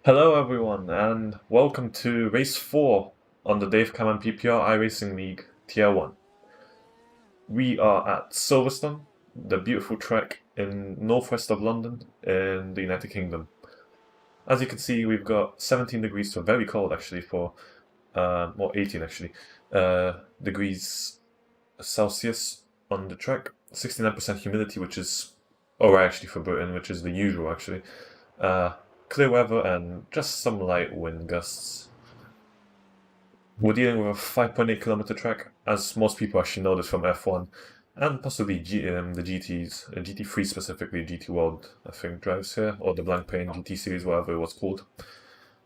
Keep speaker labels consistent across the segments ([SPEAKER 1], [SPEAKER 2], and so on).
[SPEAKER 1] Hello everyone and welcome to race 4 on the DaveCam PPR iRacing League Tier 1. We are at Silverstone, the beautiful track in northwest of London in the United Kingdom. As you can see, we've got 17 degrees, so very cold actually for, or 18 actually, degrees Celsius on the track. 69% humidity, which is alright actually for Britain, which is the usual actually. Clear weather and just some light wind gusts. We're dealing with a 5.8 kilometer track, as most people actually know this from F1 and possibly the GTs, GT3 specifically, GT World I think drives here, or the Blank Pain GT Series, whatever it was called.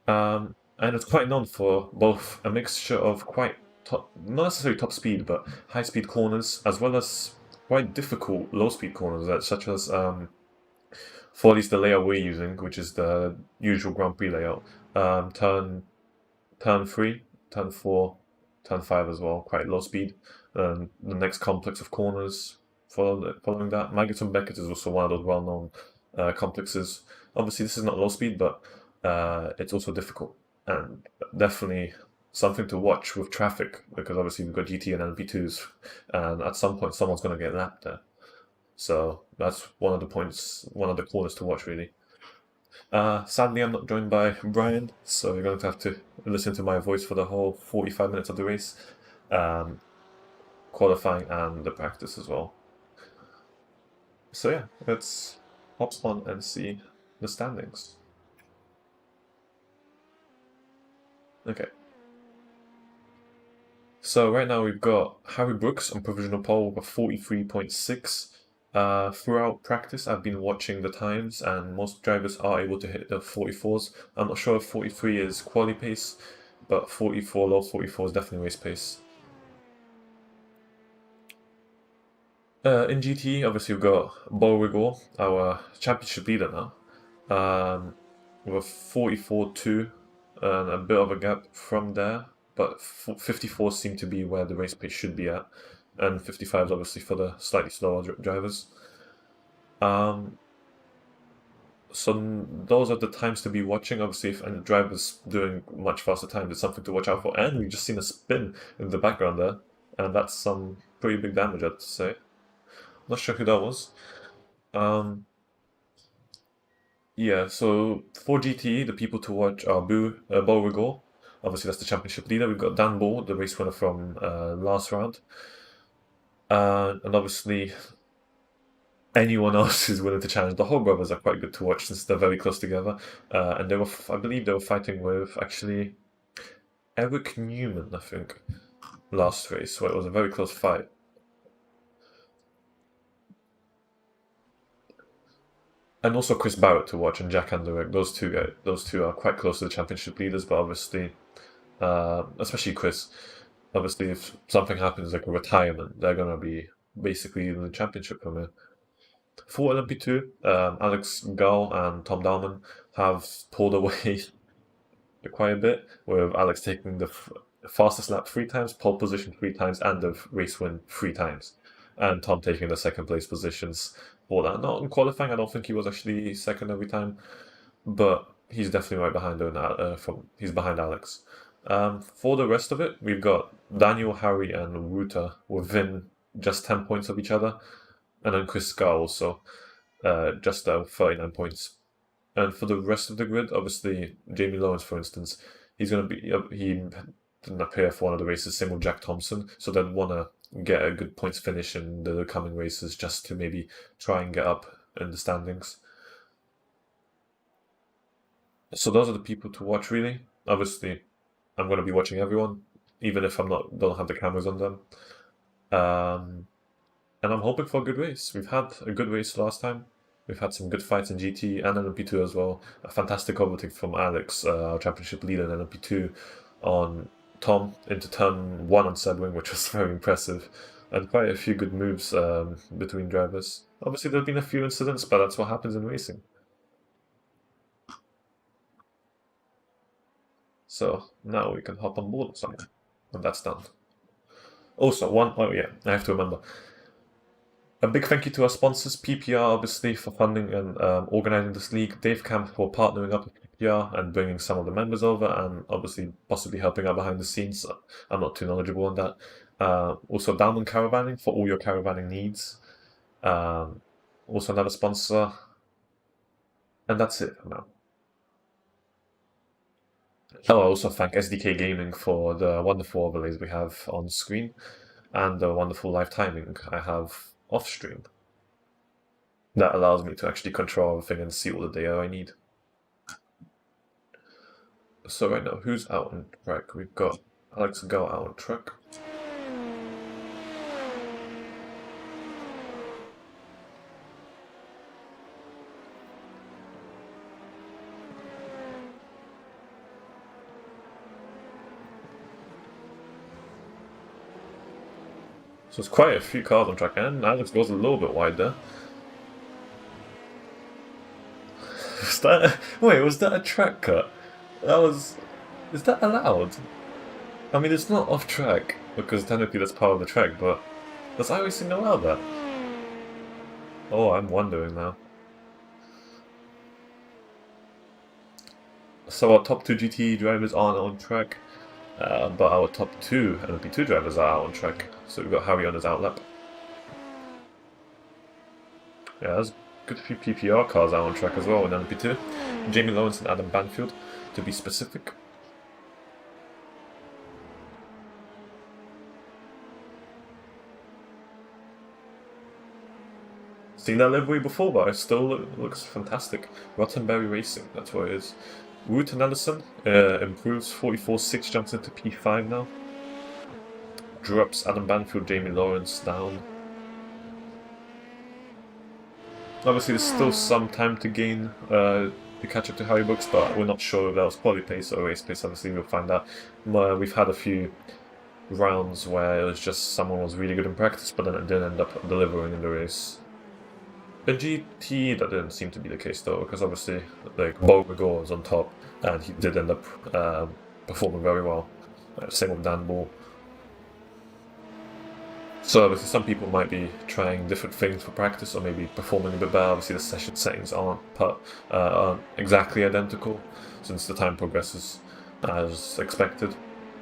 [SPEAKER 1] And it's quite known for both a mixture of quite top, not necessarily top speed, but high speed corners, as well as quite difficult low speed corners, such as for at least the layout we're using, which is the usual Grand Prix layout. Turn 3, turn 4, turn 5 as well, quite low speed. And the next complex of corners following that. Maggot and Beckett is also one of those well-known complexes. Obviously, this is not low speed, but it's also difficult. And definitely something to watch with traffic, because obviously we've got GT and LP2s, and at some point someone's going to get lapped there. So that's one of the points, one of the corners to watch, really. Sadly, I'm not joined by Brian, so you're going to have to listen to my voice for the whole 45 minutes of the race, qualifying and the practice as well. So yeah, let's hop on and see the standings. Okay. So right now we've got Harry Brooks on provisional pole with 43.6. Throughout practice, I've been watching the times, and most drivers are able to hit the 44s. I'm not sure if 43 is quali pace, but 44, low 44 is definitely race pace. In GT, obviously we've got Bo, our championship leader now, with 44.2, and a bit of a gap from there, but 54 seem to be where the race pace should be at, and 55 is obviously for the slightly slower drivers. So those are the times to be watching. Obviously, if any driver's doing much faster time, it's something to watch out for. And we've just seen a spin in the background there, and that's some pretty big damage, I'd say. Not sure who that was. Yeah, so for GT, the people to watch are Bo Rigor. Obviously, that's the championship leader. We've got Dan Ball, the race winner from last round. And obviously, anyone else is willing to challenge. The Hall brothers are quite good to watch since they're very close together. And they were, I believe, they were fighting with actually Eric Newman, I think, last race, so it was a very close fight. And also Chris Barrett to watch and Jack Anderwick. Those two are quite close to the championship leaders, but obviously, especially Chris. Obviously, if something happens like a retirement, they're gonna be basically in the championship from here. For LMP2, Alex Gall and Tom Dalman have pulled away quite a bit, with Alex taking the fastest lap 3 times, pole position 3 times, and the race win 3 times. And Tom taking the second place positions for that. Not in qualifying, I don't think he was actually second every time, but he's definitely right behind her. He's behind Alex. For the rest of it, we've got Daniel, Harry, and Ruta within just 10 points of each other, and then Chris Scar also just 39 points. And for the rest of the grid, obviously Jamie Lawrence, for instance, he's going to be he didn't appear for one of the races. Same with Jack Thompson, so they'd want to get a good points finish in the coming races just to maybe try and get up in the standings. So those are the people to watch, really. Obviously, I'm going to be watching everyone, even if don't have the cameras on them. And I'm hoping for a good race. We've had a good race last time. We've had some good fights in GT and LMP2 as well. A fantastic overtake from Alex, our championship leader in LMP2, on Tom into turn 1 on Sedwing, which was very impressive. And quite a few good moves between drivers. Obviously, there have been a few incidents, but that's what happens in racing. So now we can hop on board somewhere when that's done. Also, oh yeah, I have to remember. A big thank you to our sponsors, PPR, obviously, for funding and organising this league, DaveCam for partnering up with PPR and bringing some of the members over, and obviously possibly helping out behind the scenes. I'm not too knowledgeable on that. Also, Diamond Caravanning for all your caravanning needs. Also, another sponsor. And that's it for now. Oh, I also thank SDK Gaming for the wonderful overlays we have on screen and the wonderful live timing I have off stream. That allows me to actually control everything and see all the data I need. So right now, who's out on track? We've got Alex Go out on track. So it's quite a few cars on track, and Alex goes a little bit wide there. Wait, was that a track cut? Is that allowed? I mean, it's not off track, because technically that's part of the track, but does iRacing allow that? Oh, I'm wondering now. So our top 2 GT drivers aren't on track, but our top 2 LMP2 drivers are out on track. So we've got Harry on his outlap. Yeah, there's a good few PPR cars out on track as well in LMP2. Jamie Lawrence and Adam Banfield, to be specific. Seen that livery before, but it still looks fantastic. Rottenberry Racing, that's what it is. Woot and Ellison improves 44.6, jumps into P5 now. Drops Adam Banfield, Jamie Lawrence down. Obviously, there's still some time to gain to catch up to Harry Brooks, but we're not sure if that was quality pace or race pace. Obviously, we'll find out. We've had a few rounds where it was just someone was really good in practice, but then it didn't end up delivering in the race. In GT, that didn't seem to be the case though, because obviously, like, Bo Gregor was on top, and he did end up performing very well. Same with Dan Ball. So obviously some people might be trying different things for practice, or maybe performing a bit better. Obviously the session settings aren't exactly identical, since the time progresses as expected.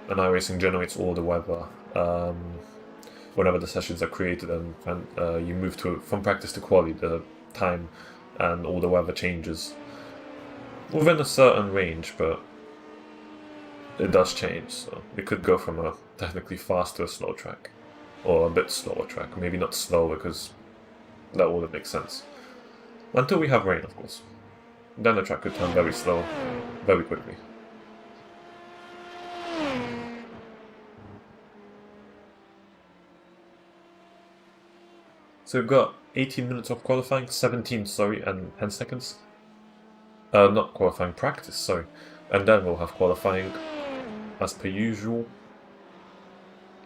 [SPEAKER 1] And iRacing generates all the weather whenever the sessions are created, and you move from practice to quali, the time and all the weather changes within a certain range, but it does change. So it could go from a technically fast to a slow track, or a bit slower track. Maybe not slow, because that wouldn't make sense. Until we have rain, of course. Then the track could turn very slow, very quickly. So we've got 18 minutes of qualifying, 17, sorry, and 10 seconds. Not qualifying, practice, sorry. And then we'll have qualifying, as per usual.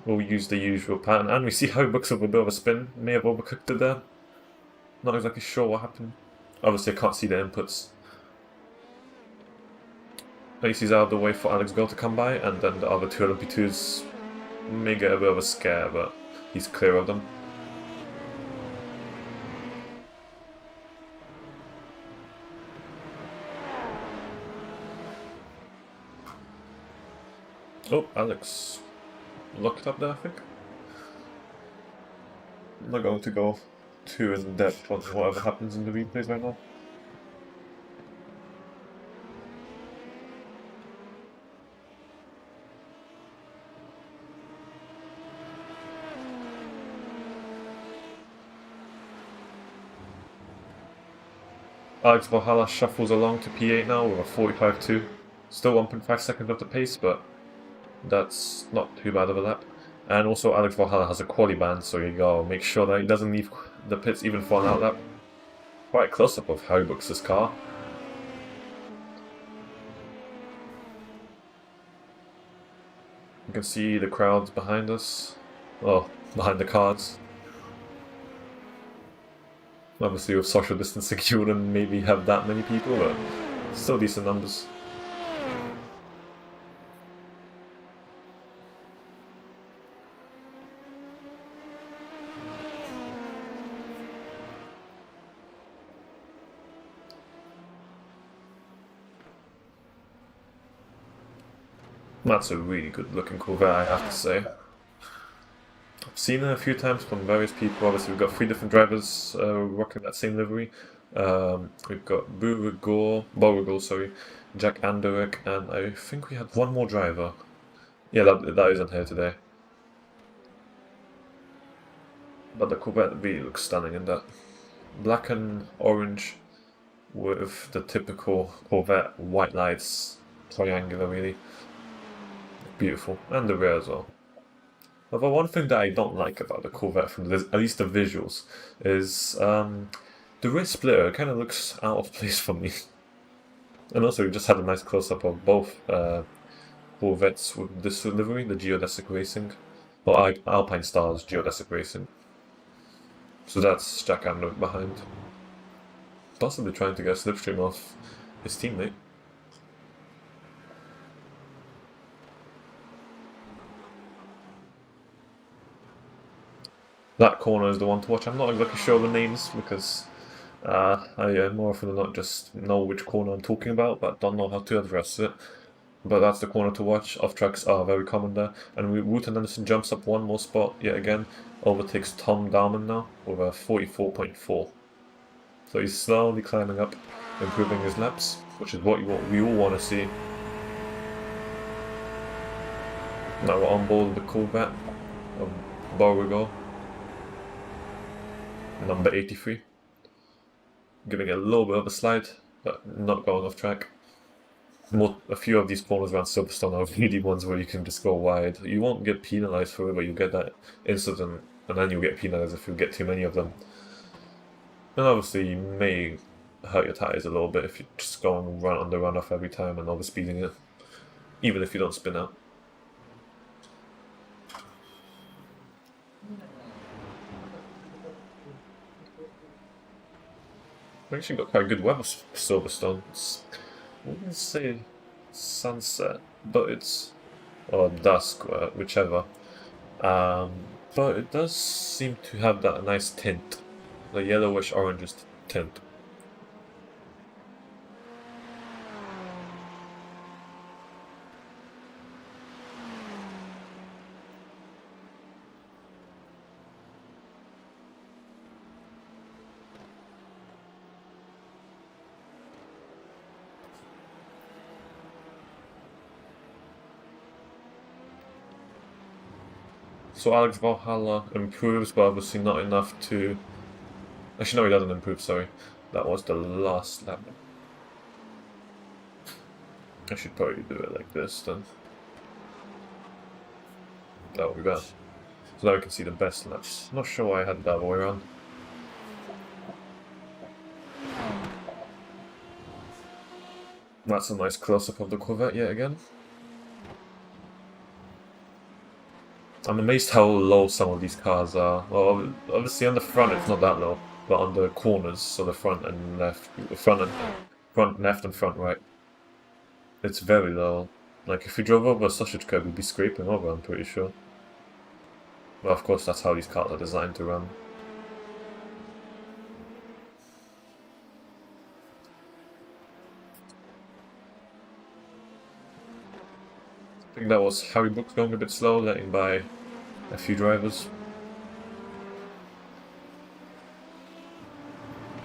[SPEAKER 1] We'll use the usual pattern, and we see how it looks with a bit of a spin. May have overcooked it there. Not exactly sure what happened. Obviously I can't see the inputs. Lacey's out of the way for Alex Go to come by, and then the other two LMP2s may get a bit of a scare, but he's clear of them. Oh, Alex locked up there, I think. I'm not going to go too in depth on whatever happens in the replays right now. Alex Valhalla shuffles along to P8 now with a 45.2. Still 1.5 seconds off the pace, but that's not too bad of a lap. And also Alex Valhalla has a quali band, so you gotta make sure that he doesn't leave the pits even for an outlap. Quite close up of Harry Brooks' car. You can see the crowds behind us. Well, behind the cars. Obviously with social distancing you wouldn't maybe have that many people, but still decent numbers. That's a really good looking Corvette, I have to say. I've seen it a few times from various people. Obviously, we've got 3 different drivers rocking that same livery. We've got Beauregard, sorry, Jack Anderick, and I think we had one more driver. Yeah, that isn't here today. But the Corvette really looks stunning in that black and orange with the typical Corvette white lights, triangular really. Beautiful. And the rear as well. Although one thing that I don't like about the Corvette, from at least the visuals, is the rear splitter kind of looks out of place for me. And also, we just had a nice close-up of both Corvettes with this livery, the Geodesic Racing, or Alpine Stars Geodesic Racing. So that's Jack Andrew behind. Possibly trying to get a slipstream off his teammate. That corner is the one to watch. I'm not exactly sure the names because I more often than not just know which corner I'm talking about, but don't know how to address it. But that's the corner to watch. Off tracks are very common there. And Wooten Anderson jumps up one more spot yet again, overtakes Tom Darman now with a 44.4. So he's slowly climbing up, improving his laps, which is what we all want to see. Now we're on board the Corvette of Beauregard, number 83. Giving it a little bit of a slide, but not going off track. A few of these corners around Silverstone are really ones where you can just go wide. You won't get penalised for it, but you get that incident, and then you'll get penalised if you get too many of them. And obviously, you may hurt your tyres a little bit if you're just going on the runoff every time and overspeeding it, even if you don't spin out. We actually got quite good weather for Silverstone. I wouldn't say sunset, but it's or dusk, whichever. But it does seem to have that nice tint, the yellowish orangish tint. So Alex Valhalla improves, but obviously not enough to... Actually, no, he doesn't improve, sorry. That was the last lap. I should probably do it like this, then. There we go. So now we can see the best laps. Not sure why I had it the other way around. That's a nice close-up of the Corvette yet again. I'm amazed how low some of these cars are. Well, obviously on the front it's not that low, but on the corners, so the front and left, front left and front right, it's very low. Like if you drove over a sausage curb, you'd be scraping over, I'm pretty sure. Well, of course, that's how these cars are designed to run. I think that was Harry Brooks going a bit slow, letting by a few drivers.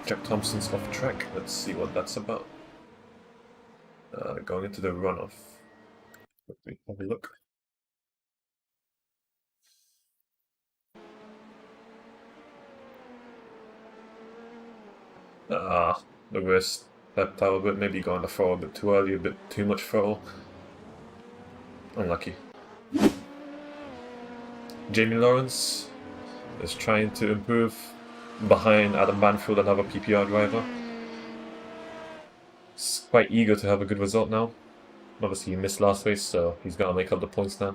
[SPEAKER 1] Jack Thompson's off track. Let's see what that's about. Going into the runoff. Quickly have a look. The wrist stepped out a bit, maybe going to throw a bit too early, a bit too much throw. Unlucky. Jamie Lawrence is trying to improve behind Adam Banfield, another PPR driver. He's quite eager to have a good result now. Obviously, he missed last race, so he's got to make up the points now.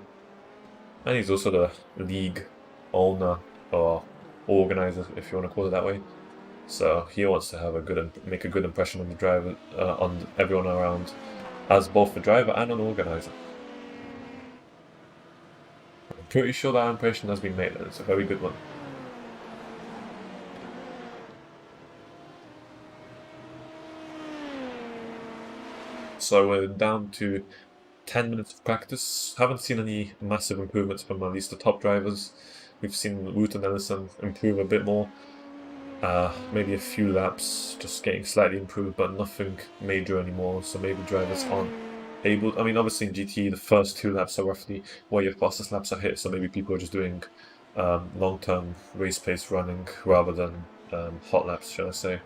[SPEAKER 1] And he's also the league owner, or organizer, if you want to call it that way. So he wants to have make a good impression on the driver, on everyone around, as both the driver and an organizer. I'm pretty sure that impression has been made, and it's a very good one. So we're down to 10 minutes of practice. Haven't seen any massive improvements from at least the top drivers. We've seen Woot and Ellison improve a bit more. Maybe a few laps, just getting slightly improved, but nothing major anymore. So maybe drivers aren't able. I mean, obviously in GT, the first 2 laps are roughly where your fastest laps are hit. So maybe people are just doing long-term race pace running rather than hot laps, shall I say.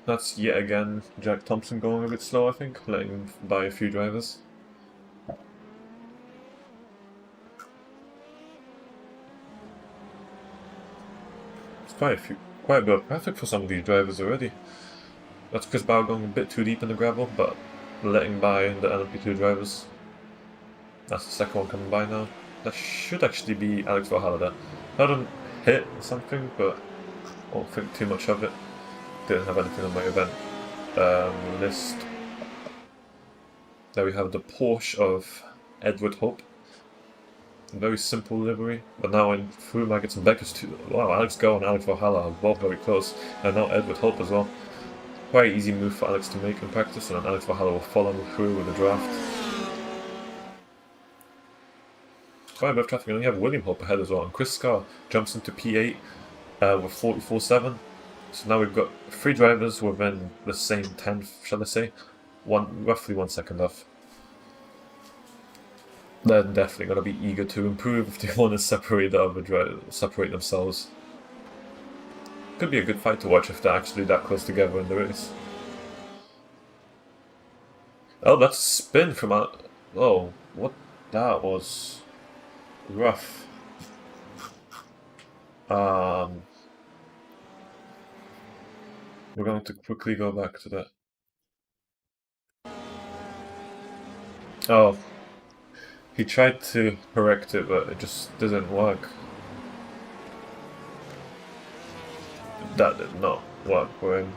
[SPEAKER 1] That's yet again Jack Thompson going a bit slow, I think, letting him by a few drivers. It's quite a bit of traffic for some of these drivers already. That's Chris Bauer going a bit too deep in the gravel, but letting by the LMP2 drivers. That's the second one coming by now. That should actually be Alex Valhalla there. I don't hit something, but I won't think too much of it. Didn't have anything on my event list. There we have the Porsche of Edward Hope. Very simple livery, but now in through Maggots and Beckers too. Wow, Alex Go and Alex Valhalla are both very close, and now Edward Hope as well. Quite easy move for Alex to make in practice, and then Alex Valhalla will follow him through with the draft. Quite a bit of traffic, and we have William Hope ahead as well, and Chris Scar jumps into P8 with 44.7. So now we've got 3 drivers within the same 10th, shall I say, roughly 1 second off. They're definitely going to be eager to improve if they want to separate the other drivers, separate themselves. Could be a good fight to watch if they're actually that close together in the race. Oh, that's a spin from out. Oh, what? That was rough. We're going to quickly go back to that. Oh, he tried to correct it, but it just didn't work. That did not work for him.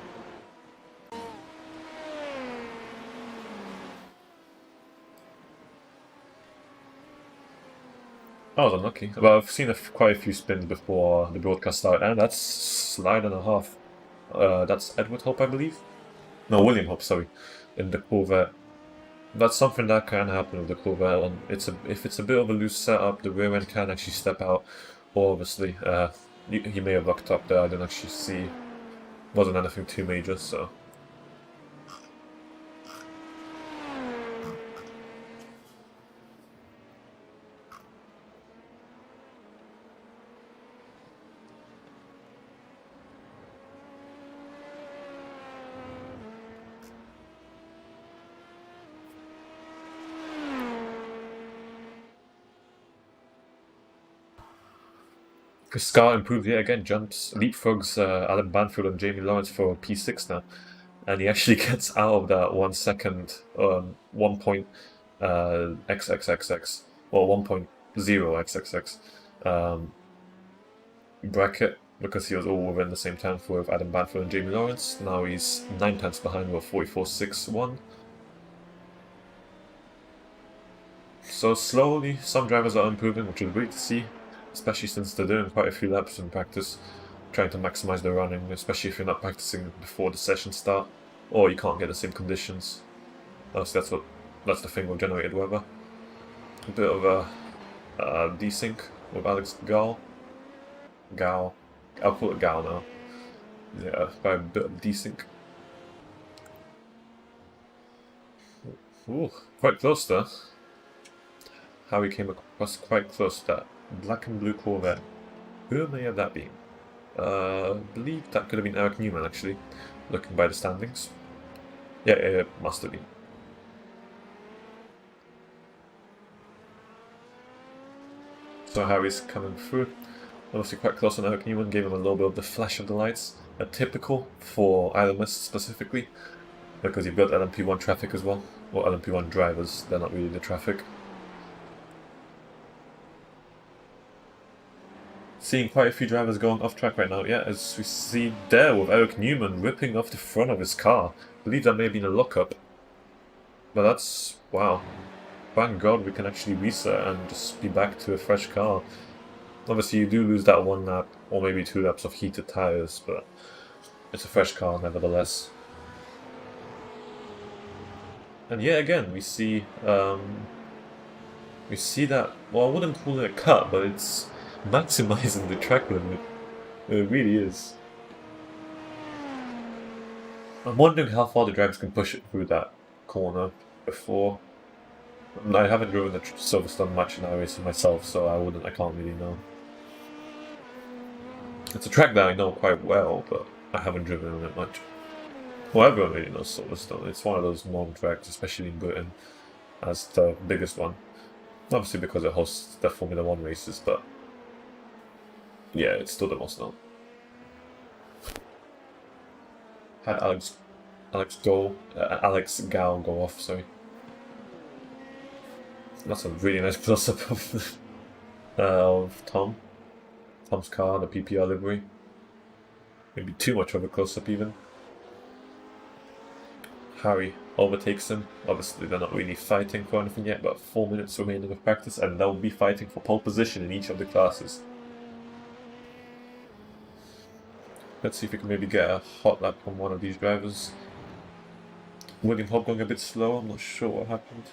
[SPEAKER 1] I was unlucky. But I've seen quite a few spins before the broadcast started, and that's slide and a half. That's Edward Hope, I believe. No, William Hope, sorry, in the Corvette. That's something that can happen with the Corvette, and if it's a bit of a loose setup, the rear end can actually step out. Or obviously, he may have locked up there. I didn't actually see. Wasn't anything too major, so. Scar improved yet again, leapfrogs Alan Banfield and Jamie Lawrence for P6 now. And he actually gets out of that 1 second, 1 point XXXX, or 1.0 XXX bracket, because he was all within the same time with Adam Banfield and Jamie Lawrence. Now he's 9 tenths behind with 44.61. So slowly, some drivers are improving, which is great to see. Especially since they're doing quite a few laps in practice, trying to maximize their running, especially if you're not practicing before the session start, or you can't get the same conditions. That's the thing with generated weather. A bit of a desync with Alex Gal. I'll call it Gal now. Yeah, quite a bit of desync. Ooh, quite close there. How he came across quite close to that black and blue Corvette. Who may have that been? Believe that could have been Eric Newman, actually, looking by the standings. Yeah, it must have been. So Harry's coming through. Obviously quite close on Eric Newman, gave him a little bit of the flash of the lights. A typical for Islanders specifically, because you've got LMP1 traffic as well. Or LMP1 drivers, they're not really the traffic. Seeing quite a few drivers going off track right now, yeah, as we see there with Eric Newman ripping off the front of his car. I believe that may have been a lockup. But that's, wow. Thank God we can actually reset and just be back to a fresh car. Obviously you do lose that 1 lap, or maybe 2 laps of heated tyres, but it's a fresh car nevertheless. And yet again, we see that, well, I wouldn't call it a cut, but it's maximizing the track limit. It really is. I'm wondering how far the drivers can push it through that corner before. I haven't driven the Silverstone much in iRacing myself, so I can't really know. It's a track that I know quite well, but I haven't driven on it much. Well, everyone really knows Silverstone. It's one of those known tracks, especially in Britain, as the biggest one. Obviously because it hosts the Formula 1 races, but yeah, it's still the most known. Had Alex Gao go off, sorry. That's a really nice close-up of Tom's car, the PPR livery. Maybe too much of a close-up even. Harry overtakes him. Obviously they're not really fighting for anything yet, but 4 minutes remaining of practice and they'll be fighting for pole position in each of the classes. Let's see if we can maybe get a hot lap from one of these drivers. William Hobb going a bit slow, I'm not sure what happened.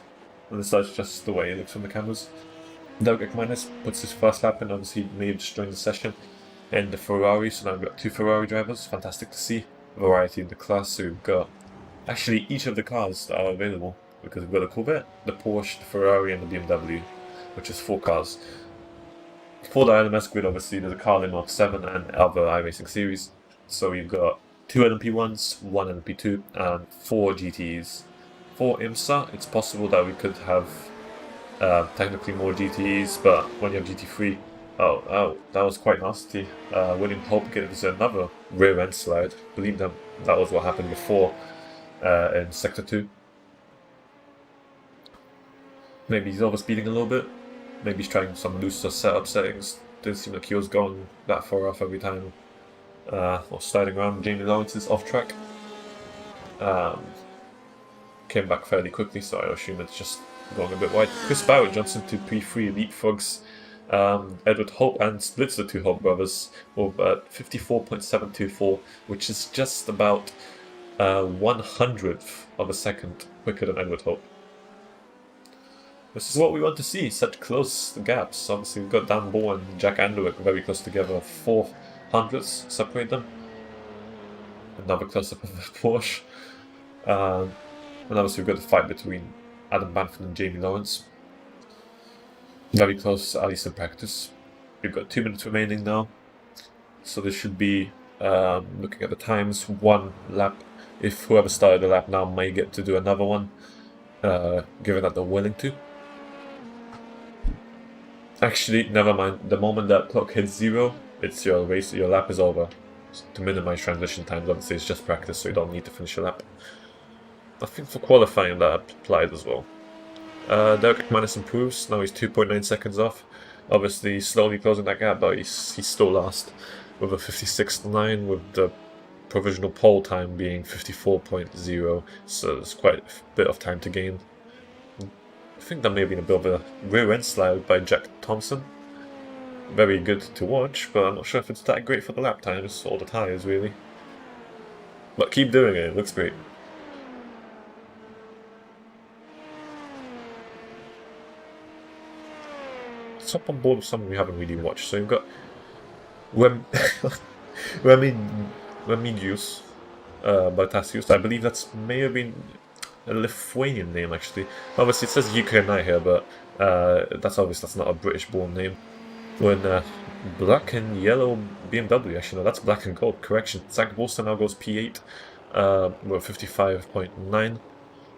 [SPEAKER 1] Unless that's just the way it looks from the cameras. DaveCam puts his first lap in, obviously he may have just joined the session. And the Ferrari, so now we've got 2 Ferrari drivers, fantastic to see. Variety in the class, so we've got actually each of the cars that are available. Because we've got the Corvette, the Porsche, the Ferrari and the BMW, which is 4 cars. For the LMS grid, obviously there's a car limit of 7 and other iRacing series. So we've got 2 LMP1s, 1 LMP2 and 4 GTEs. For IMSA, it's possible that we could have technically more GTEs, but when you have GT3, oh, that was quite nasty. William Hope gives another rear end slide. I believe that was what happened before in Sector 2. Maybe he's overspeeding a little bit. Maybe he's trying some looser setup settings. Didn't seem like he was going that far off every time. Or sliding around. Jamie Lawrence's off track. Came back fairly quickly, so I assume it's just going a bit wide. Chris Barrett jumps into P3, leapfrogs Edward Hope and splits the 2 Hope brothers with 54.724, which is just about 1/100th of a second quicker than Edward Hope. This is what we want to see, such close gaps. Obviously we've got Dan Ball and Jack Anderwick very close together, 400ths separate them. Another close-up of the Porsche. And obviously we've got the fight between Adam Banford and Jamie Lawrence. Very close, at least in practice. We've got 2 minutes remaining now. So this should be, looking at the times, 1 lap. If whoever started the lap now may get to do another one, given that they're willing to. Actually, never mind. The moment that clock hits 0, it's your race, your lap is over. So to minimize transition times, obviously it's just practice, so you don't need to finish your lap. I think for qualifying that applied as well. Derek McManus improves, now he's 2.9 seconds off. Obviously slowly closing that gap, but he's still last with a 56.9, with the provisional pole time being 54.0, so there's quite a bit of time to gain. I think that may have been a bit of a rear end slide by Jack Thompson. Very good to watch, but I'm not sure if it's that great for the lap times or the tyres really. But keep doing it, it looks great. Let's hop on board with something we haven't really watched. So you've got Remigius Bartasius. I believe that's may have been a Lithuanian name actually. Obviously it says Ukraine here, but that's not a British-born name. We're in black and yellow BMW. Actually, no, that's black and gold. Correction. Zach Bolster now goes P8. We're 55.9.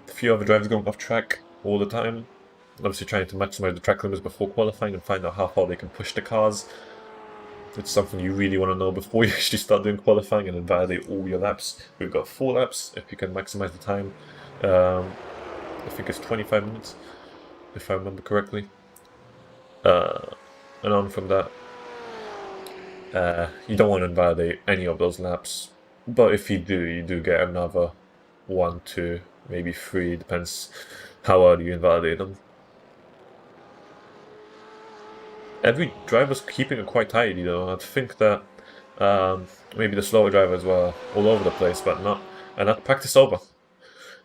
[SPEAKER 1] A few other drivers going off track all the time. Obviously trying to maximize the track limits before qualifying and find out how far they can push the cars. It's something you really want to know before you actually start doing qualifying and then validate all your laps. We've got 4 laps if you can maximize the time. I think it's 25 minutes, if I remember correctly. And on from that, You don't want to invalidate any of those laps, but if you do get another 1, 2, maybe 3, depends how early you invalidate them. Every driver's keeping it quite tidy though. I think that maybe the slower drivers were all over the place, but not. And that practice over.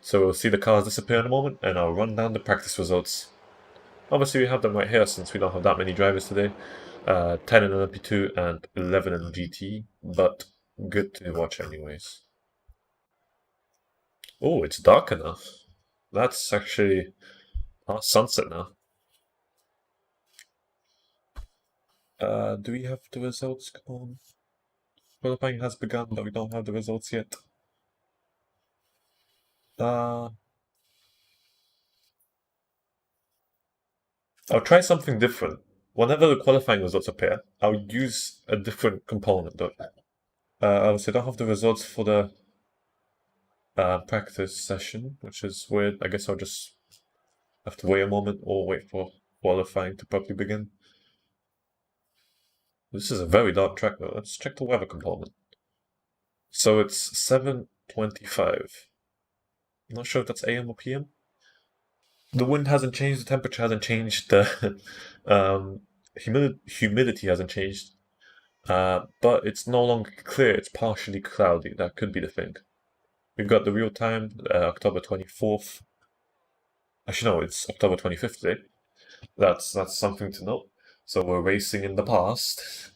[SPEAKER 1] So we'll see the cars disappear in a moment, and I'll run down the practice results. Obviously we have them right here since we don't have that many drivers today. 10 in LMP2 and 11 in GT, but good to watch anyways. Oh, it's dark enough. That's actually past sunset now. Do we have the results? Come on. Qualifying has begun, but we don't have the results yet. I'll try something different. Whenever the qualifying results appear, I'll use a different component though. Obviously I don't have the results for the practice session, which is weird. I guess I'll just have to wait a moment or wait for qualifying to properly begin. This is a very dark track though. Let's check the weather component. So it's 7:25. I'm not sure if that's AM or PM. The wind hasn't changed, the temperature hasn't changed, the humidity hasn't changed, but it's no longer clear, it's partially cloudy. That could be the thing. We've got the real time, October 24th. Actually, no, it's October 25th today. That's something to note. So we're racing in the past.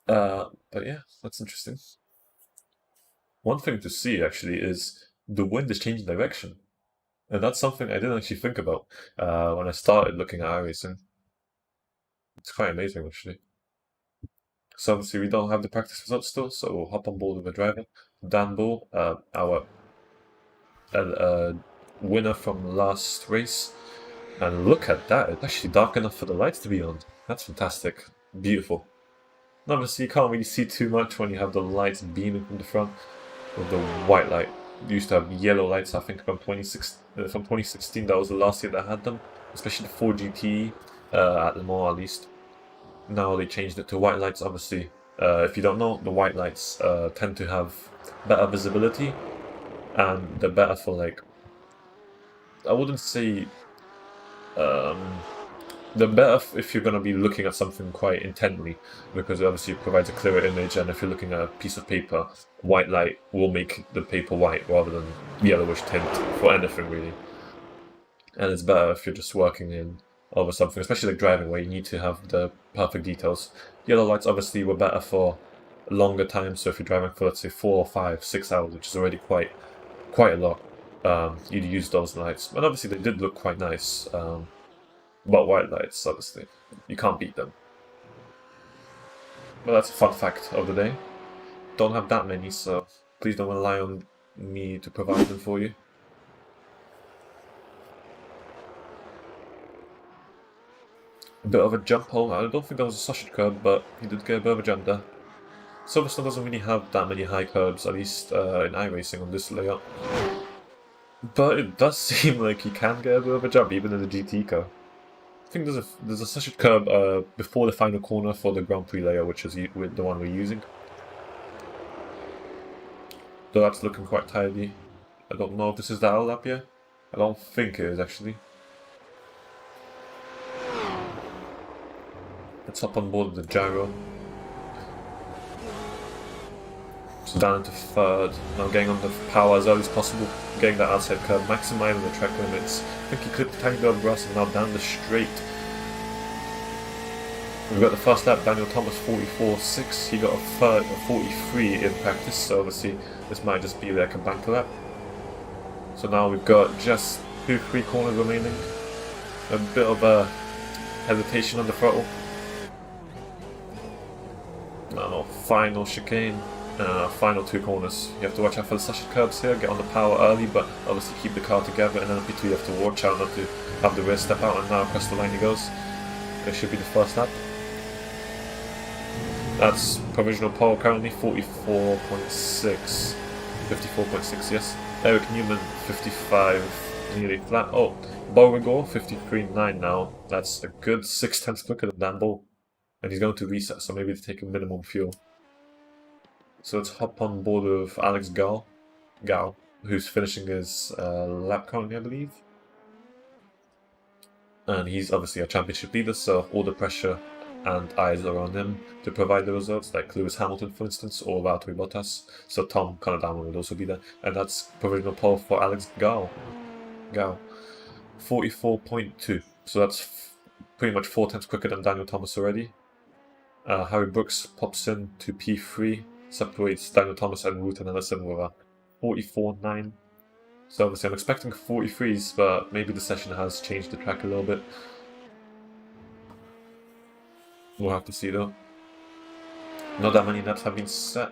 [SPEAKER 1] But yeah, that's interesting. One thing to see actually is the wind is changing direction. And that's something I didn't actually think about when I started looking at iRacing. It's quite amazing actually. So obviously we don't have the practice results still, so we'll hop on board with the driver. Dan Bull, our winner from last race. And look at that, it's actually dark enough for the lights to be on. That's fantastic. Beautiful. And obviously you can't really see too much when you have the lights beaming from the front with the white light. We used to have yellow lights, I think from 2016, that was the last year that I had them. Especially the 4GT, at Le Mans at least. Now they changed it to white lights, obviously. If you don't know, the white lights tend to have better visibility. And they're better for like, I wouldn't say, they're better if you're going to be looking at something quite intently, because obviously it provides a clearer image, and if you're looking at a piece of paper, white light will make the paper white rather than yellowish tint for anything really. And it's better if you're just working in over something, especially like driving, where you need to have the perfect details. Yellow lights obviously were better for longer time, so if you're driving for, let's say, 4, 5, 6 hours, which is already quite a lot, you'd use those lights. And obviously they did look quite nice, but white lights, obviously, you can't beat them. But that's a fun fact of the day. Don't have that many, so please don't rely on me to provide them for you. A bit of a jump hole. I don't think that was a sausage curb, but he did get a bit of a jump there. Silverstone doesn't really have that many high curbs, at least in iRacing on this layout. But it does seem like he can get a bit of a jump, even in the GT car. I think there's a sausage curb before the final corner for the Grand Prix layer, which is the one we're using. So that's looking quite tidy. I don't know if this is the L lap yet. I don't think it is actually. Let's hop on board with the gyro. So down into third. Now getting on the power as early as possible. Getting that outside curve, maximizing the track limits. I think he clipped a tiny bit of grass and now down the straight. We've got the first lap, Daniel Thomas 44.6. He got a third of 43 in practice, so obviously this might just be like a banker lap. So now we've got just 2-3 corners remaining. A bit of a hesitation on the throttle. Now final chicane. Final 2 corners. You have to watch out for the sausage curbs here, get on the power early, but obviously keep the car together, and then LP2 you have to watch out not to have the rear step out, and now across the line he goes. It should be the first lap. That's provisional pole currently, 44.6. 54.6, yes. Eric Newman, 55, nearly flat. Oh, Beauregard, 53.9 now. That's a good 6/10 quicker than Dan Bull. And he's going to reset, so maybe to take a minimum fuel. So let's hop on board with Alex Gao, who's finishing his lap currently, I believe. And he's obviously a championship leader, so all the pressure and eyes are on him to provide the results, like Lewis Hamilton, for instance, or Valtteri Bottas. So Tom Kanadama would also be there. And that's provisional pole for Alex Gao. 44.2. So that's pretty much 4 times quicker than Daniel Thomas already. Harry Brooks pops in to P3, separates Daniel Thomas and Ruth and Ellison with a 44.9. So obviously I'm expecting 43s, but maybe the session has changed the track a little bit. We'll have to see though. Not that many laps have been set,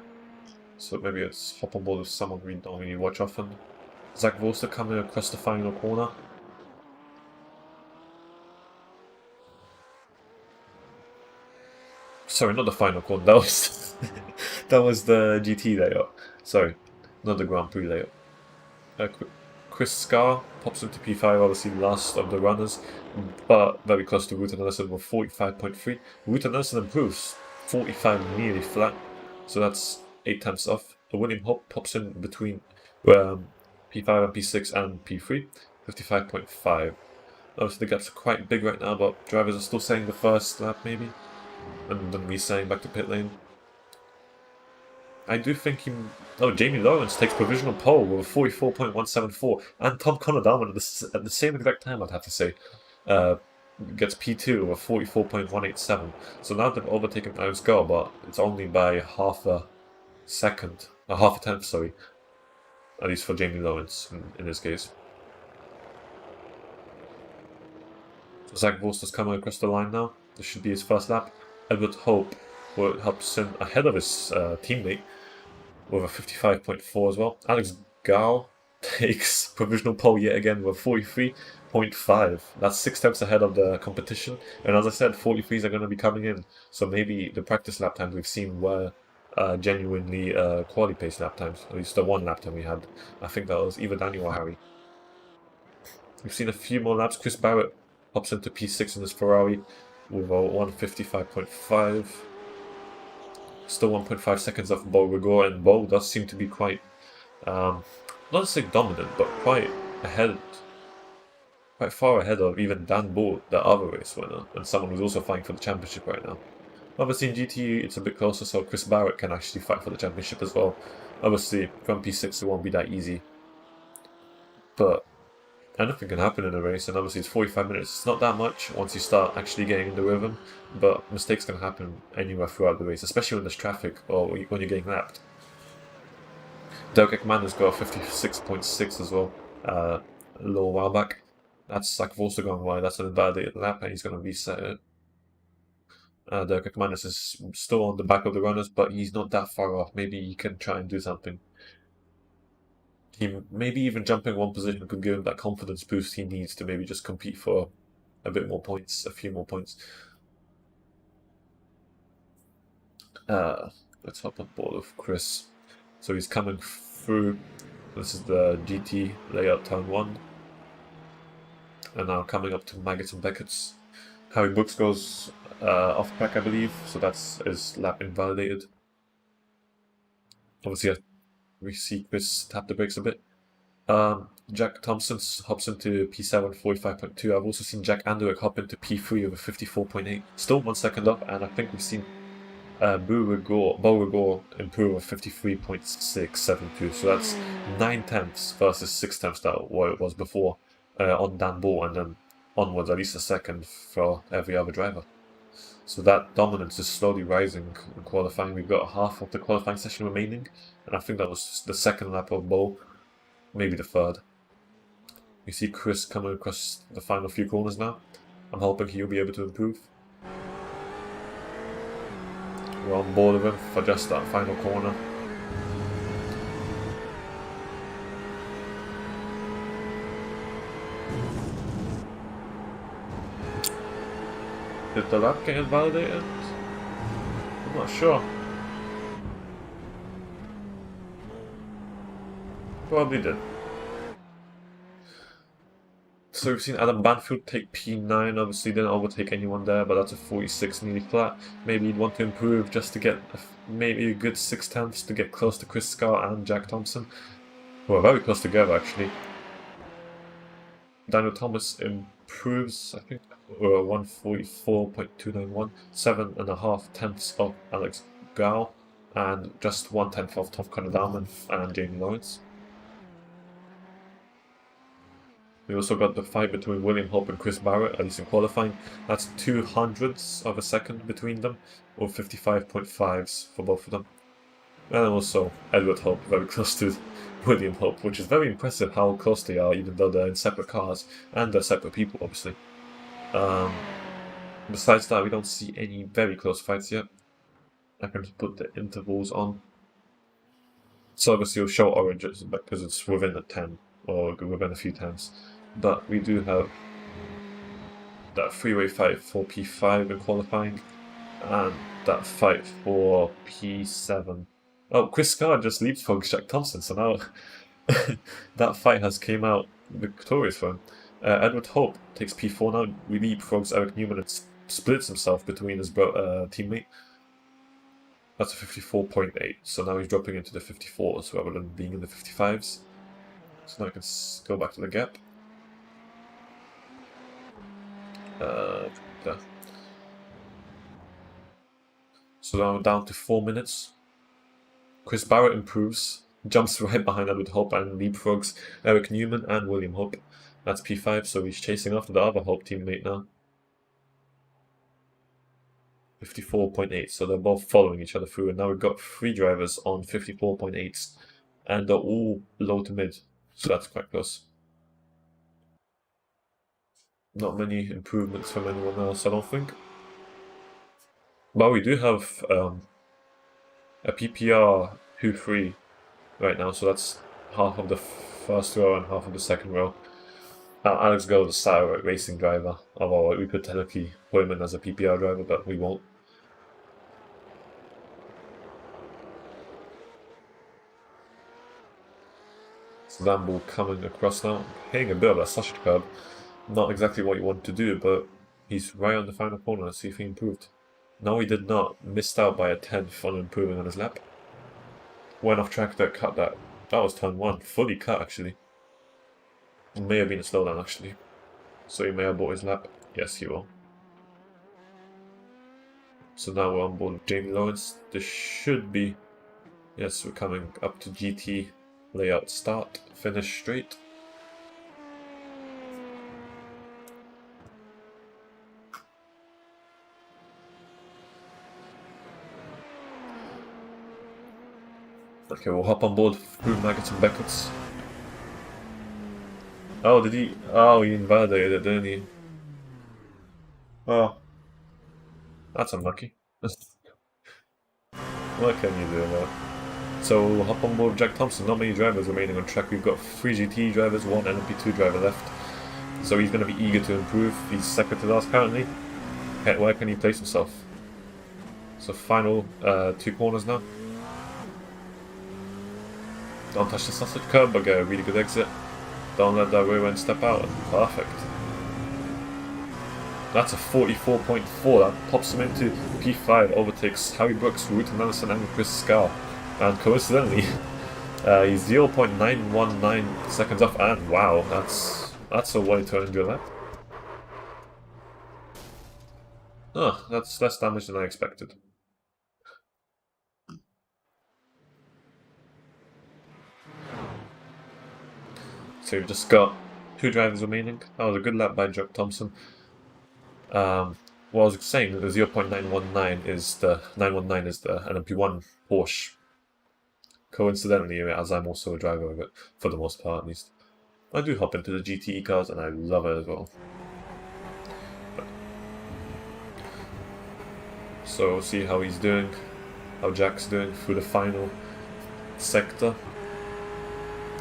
[SPEAKER 1] so maybe let's hop on board with someone we don't really watch often. Zach Voster coming across the final corner. Sorry, not the final corner, that was that was the GT layout. Sorry, not the Grand Prix layout. Chris Scar pops into P5, obviously last of the runners, but very close to Ruth and Ellison with 45.3. Ruth and Ellison improves 45 nearly flat, so that's 8 tenths off. William Hope pops in between P5 and P6 and P3, 55.5. Obviously the gaps are quite big right now, but drivers are still saying the first lap maybe, and then resaying back to pit lane. I do think he... Oh, Jamie Lawrence takes provisional pole with a 44.174, and Tom Conadama at the same exact time, I'd have to say, gets P2 with a 44.187. So now they've overtaken Alex Go, but it's only by half a tenth, sorry. At least for Jamie Lawrence, in this case. So Zach Vorster's coming across the line now. This should be his first lap. Edward Hope helps him ahead of his teammate with a 55.4 as well. Alex Gao takes provisional pole yet again with 43.5. That's 6 tenths ahead of the competition. And as I said, 43s are going to be coming in. So maybe the practice lap times we've seen were genuinely quality pace lap times. At least the one lap time we had. I think that was either Daniel or Harry. We've seen a few more laps. Chris Barrett hops into P6 in his Ferrari with a 155.5. Still 1.5 seconds off Bo Rigor, and Bo does seem to be quite, not to say dominant, but quite far ahead of even Dan Bull, the other race winner, and someone who's also fighting for the championship right now. Obviously in GT it's a bit closer, so Chris Barrett can actually fight for the championship as well. Obviously from P6 it won't be that easy, but anything can happen in a race, and obviously it's 45 minutes. It's not that much once you start actually getting in the rhythm, but mistakes can happen anywhere throughout the race, especially when there's traffic or when you're getting lapped. Derek Ekman has got a 56.6 as well, a little while back. That's like also going wide, that's an invalidated lap, and he's going to reset it. Derek Ekman is still on the back of the runners, but he's not that far off. Maybe he can try and do something. Maybe even jumping one position could give him that confidence boost he needs to maybe just compete for a bit more points, a few more points. Let's hop on board with Chris. So he's coming through. This is the GT layout turn 1. And now coming up to Maggots and Beckett's. Harry Brooks goes off track, I believe, so that's his lap invalidated. Obviously, we see Chris tap the brakes a bit. Jack Thompson hops into P7, 45.2. I've also seen Jack Anderick hop into P3 over 54.8. Still 1 second up, and I think we've seen Bo Rigor improve of 53.672. So that's 9 tenths versus 6 tenths that what it was before on Dan Bull, and then onwards at least a second for every other driver. So that dominance is slowly rising in qualifying. We've got half of the qualifying session remaining, and I think that was the second lap of Bo, maybe the third. You see Chris coming across the final few corners now. I'm hoping he'll be able to improve. We're on board with him for just that final corner. Did the lap get invalidated? I'm not sure. Probably did. So we've seen Adam Banfield take P9, obviously didn't overtake anyone there, but that's a 46 nearly flat. Maybe he'd want to improve just to get maybe a good 6/10 to get close to Chris Scar and Jack Thompson. Well, very close together actually. Daniel Thomas improves, I think, 144.291, 7.5 tenths of Alex Gao, and just 1/10 of Tom Conor and Jamie Lawrence. We also got the fight between William Hope and Chris Barrett, at least in qualifying. That's 0.02 of a second between them, or 55.5s for both of them. And also Edward Hope, very close to William Hope, which is very impressive how close they are, even though they're in separate cars, and they're separate people, obviously. Besides that, we don't see any very close fights yet. I can just put the intervals on. So obviously it'll show oranges, because it's within a 10, or within a few tens. But we do have that freeway fight for P5 in qualifying, and that fight for P7. Oh, Chris Scar just leapfrogs Jack Thompson, so now that fight has came out victorious for him. Edward Hope takes P4 now, we leapfrogs Eric Newman and splits himself between his teammate. That's a 54.8, so now he's dropping into the 54s rather than being in the 55s. So now I can go back to the gap. So now we're down to 4 minutes. Chris Barrett improves, jumps right behind Edward Hope and leapfrogs Eric Newman and William Hope. That's P5, so he's chasing after the other Hope teammate now. 54.8, so they're both following each other through, and now we've got 3 drivers on 54.8s, and they're all low to mid, so that's quite close. Not many improvements from anyone else, I don't think. But we do have a PPR 2-3 right now, so that's half of the first row and half of the second row. Alex Go, the iRacing driver, although we could technically put him in as a PPR driver, but we won't. Lambo coming across now, hitting a bit of a sausage curb. Not exactly what you want to do, but he's right on the final corner. Let's see if he improved. No, he did not. Missed out by a 10th on improving on his lap. Went off track there, cut that. That was turn 1. Fully cut, actually. It may have been a slowdown, actually. So he may have bought his lap. Yes, he will. So now we're on board with Jamie Lawrence. This should be... Yes, we're coming up to GT. Layout start, finish straight. Okay, we'll hop on board through Maggots and Beckett's. Oh, did he? Oh, he invalidated it, didn't he? Oh. That's unlucky. What can you do about it? So we'll hop on board with Jack Thompson. Not many drivers remaining on track. We've got 3 GT drivers, 1 LMP2 driver left. So he's going to be eager to improve. He's second to last currently. Okay, where can he place himself? So final 2 corners now. Don't touch the sausage curb, but get a really good exit. Don't let that rear end step out. Perfect. That's a 44.4. That pops him into P5. Overtakes Harry Brooks, Ruth Nelson, and Chris Scar. And coincidentally, he's 0.919 seconds off, and wow, that's a way to end your lap. Oh, that's less damage than I expected. So we've just got 2 drivers remaining. That was a good lap by Jack Thompson. What I was saying, the 0.919 is the LMP1 Porsche. Coincidentally, as I'm also a driver of it, for the most part at least. I do hop into the GTE cars and I love it as well. So we'll see how he's doing, how Jack's doing through the final sector.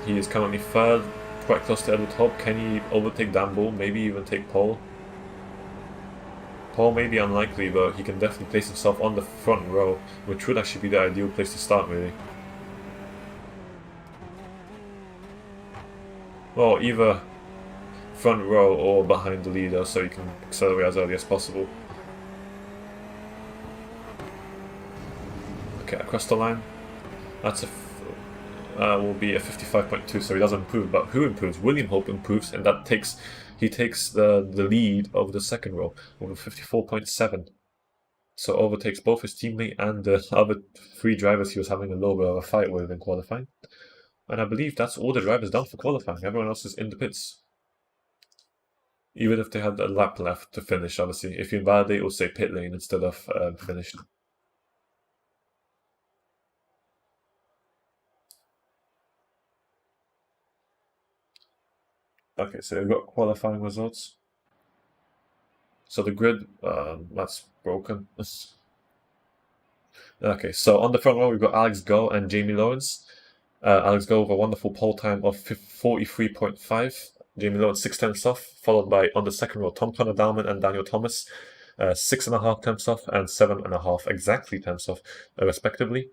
[SPEAKER 1] He is currently 3rd, quite close to Edward Hope. Can he overtake Dan Bull, maybe even take pole? Pole may be unlikely, but he can definitely place himself on the front row, which would actually be the ideal place to start, really. Well, either front row or behind the leader so you can accelerate as early as possible. Okay, across the line. That's will be a 55.2, so he doesn't improve. But who improves? William Hope improves, and he takes the lead over the second row over 54.7. So overtakes both his teammate and the other 3 drivers he was having a little bit of a fight with in qualifying. And I believe that's all the drivers done for qualifying. Everyone else is in the pits. Even if they had a lap left to finish, obviously. If you invalidate, it will say pit lane instead of finished. Okay, so we've got qualifying results. So the grid, that's broken. Okay, so on the front row, we've got Alex Go and Jamie Lawrence. Alex Go with a wonderful pole time of 43.5. Jamie Lawrence 6 tenths off, followed by, on the second row, Tom Connor Dalman and Daniel Thomas, 6.5 tenths off and 7.5 exactly tenths off, respectively.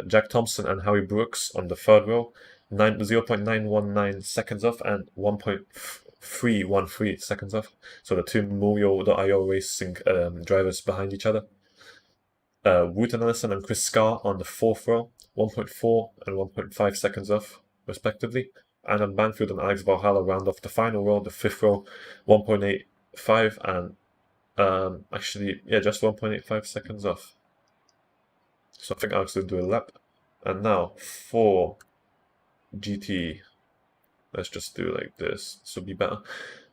[SPEAKER 1] Jack Thompson and Howie Brooks on the third row, 0.919 seconds off and 1.313 seconds off. So the two Morio.io racing drivers behind each other. Wooten Ellison and Chris Scarr on the fourth row, 1.4 and 1.5 seconds off, respectively. Adam Banfield and Alex Valhalla round off the final row, the fifth row, 1.85 and just 1.85 seconds off. So I think Alex will do a lap. And now for GT, let's just do like this. This will be better.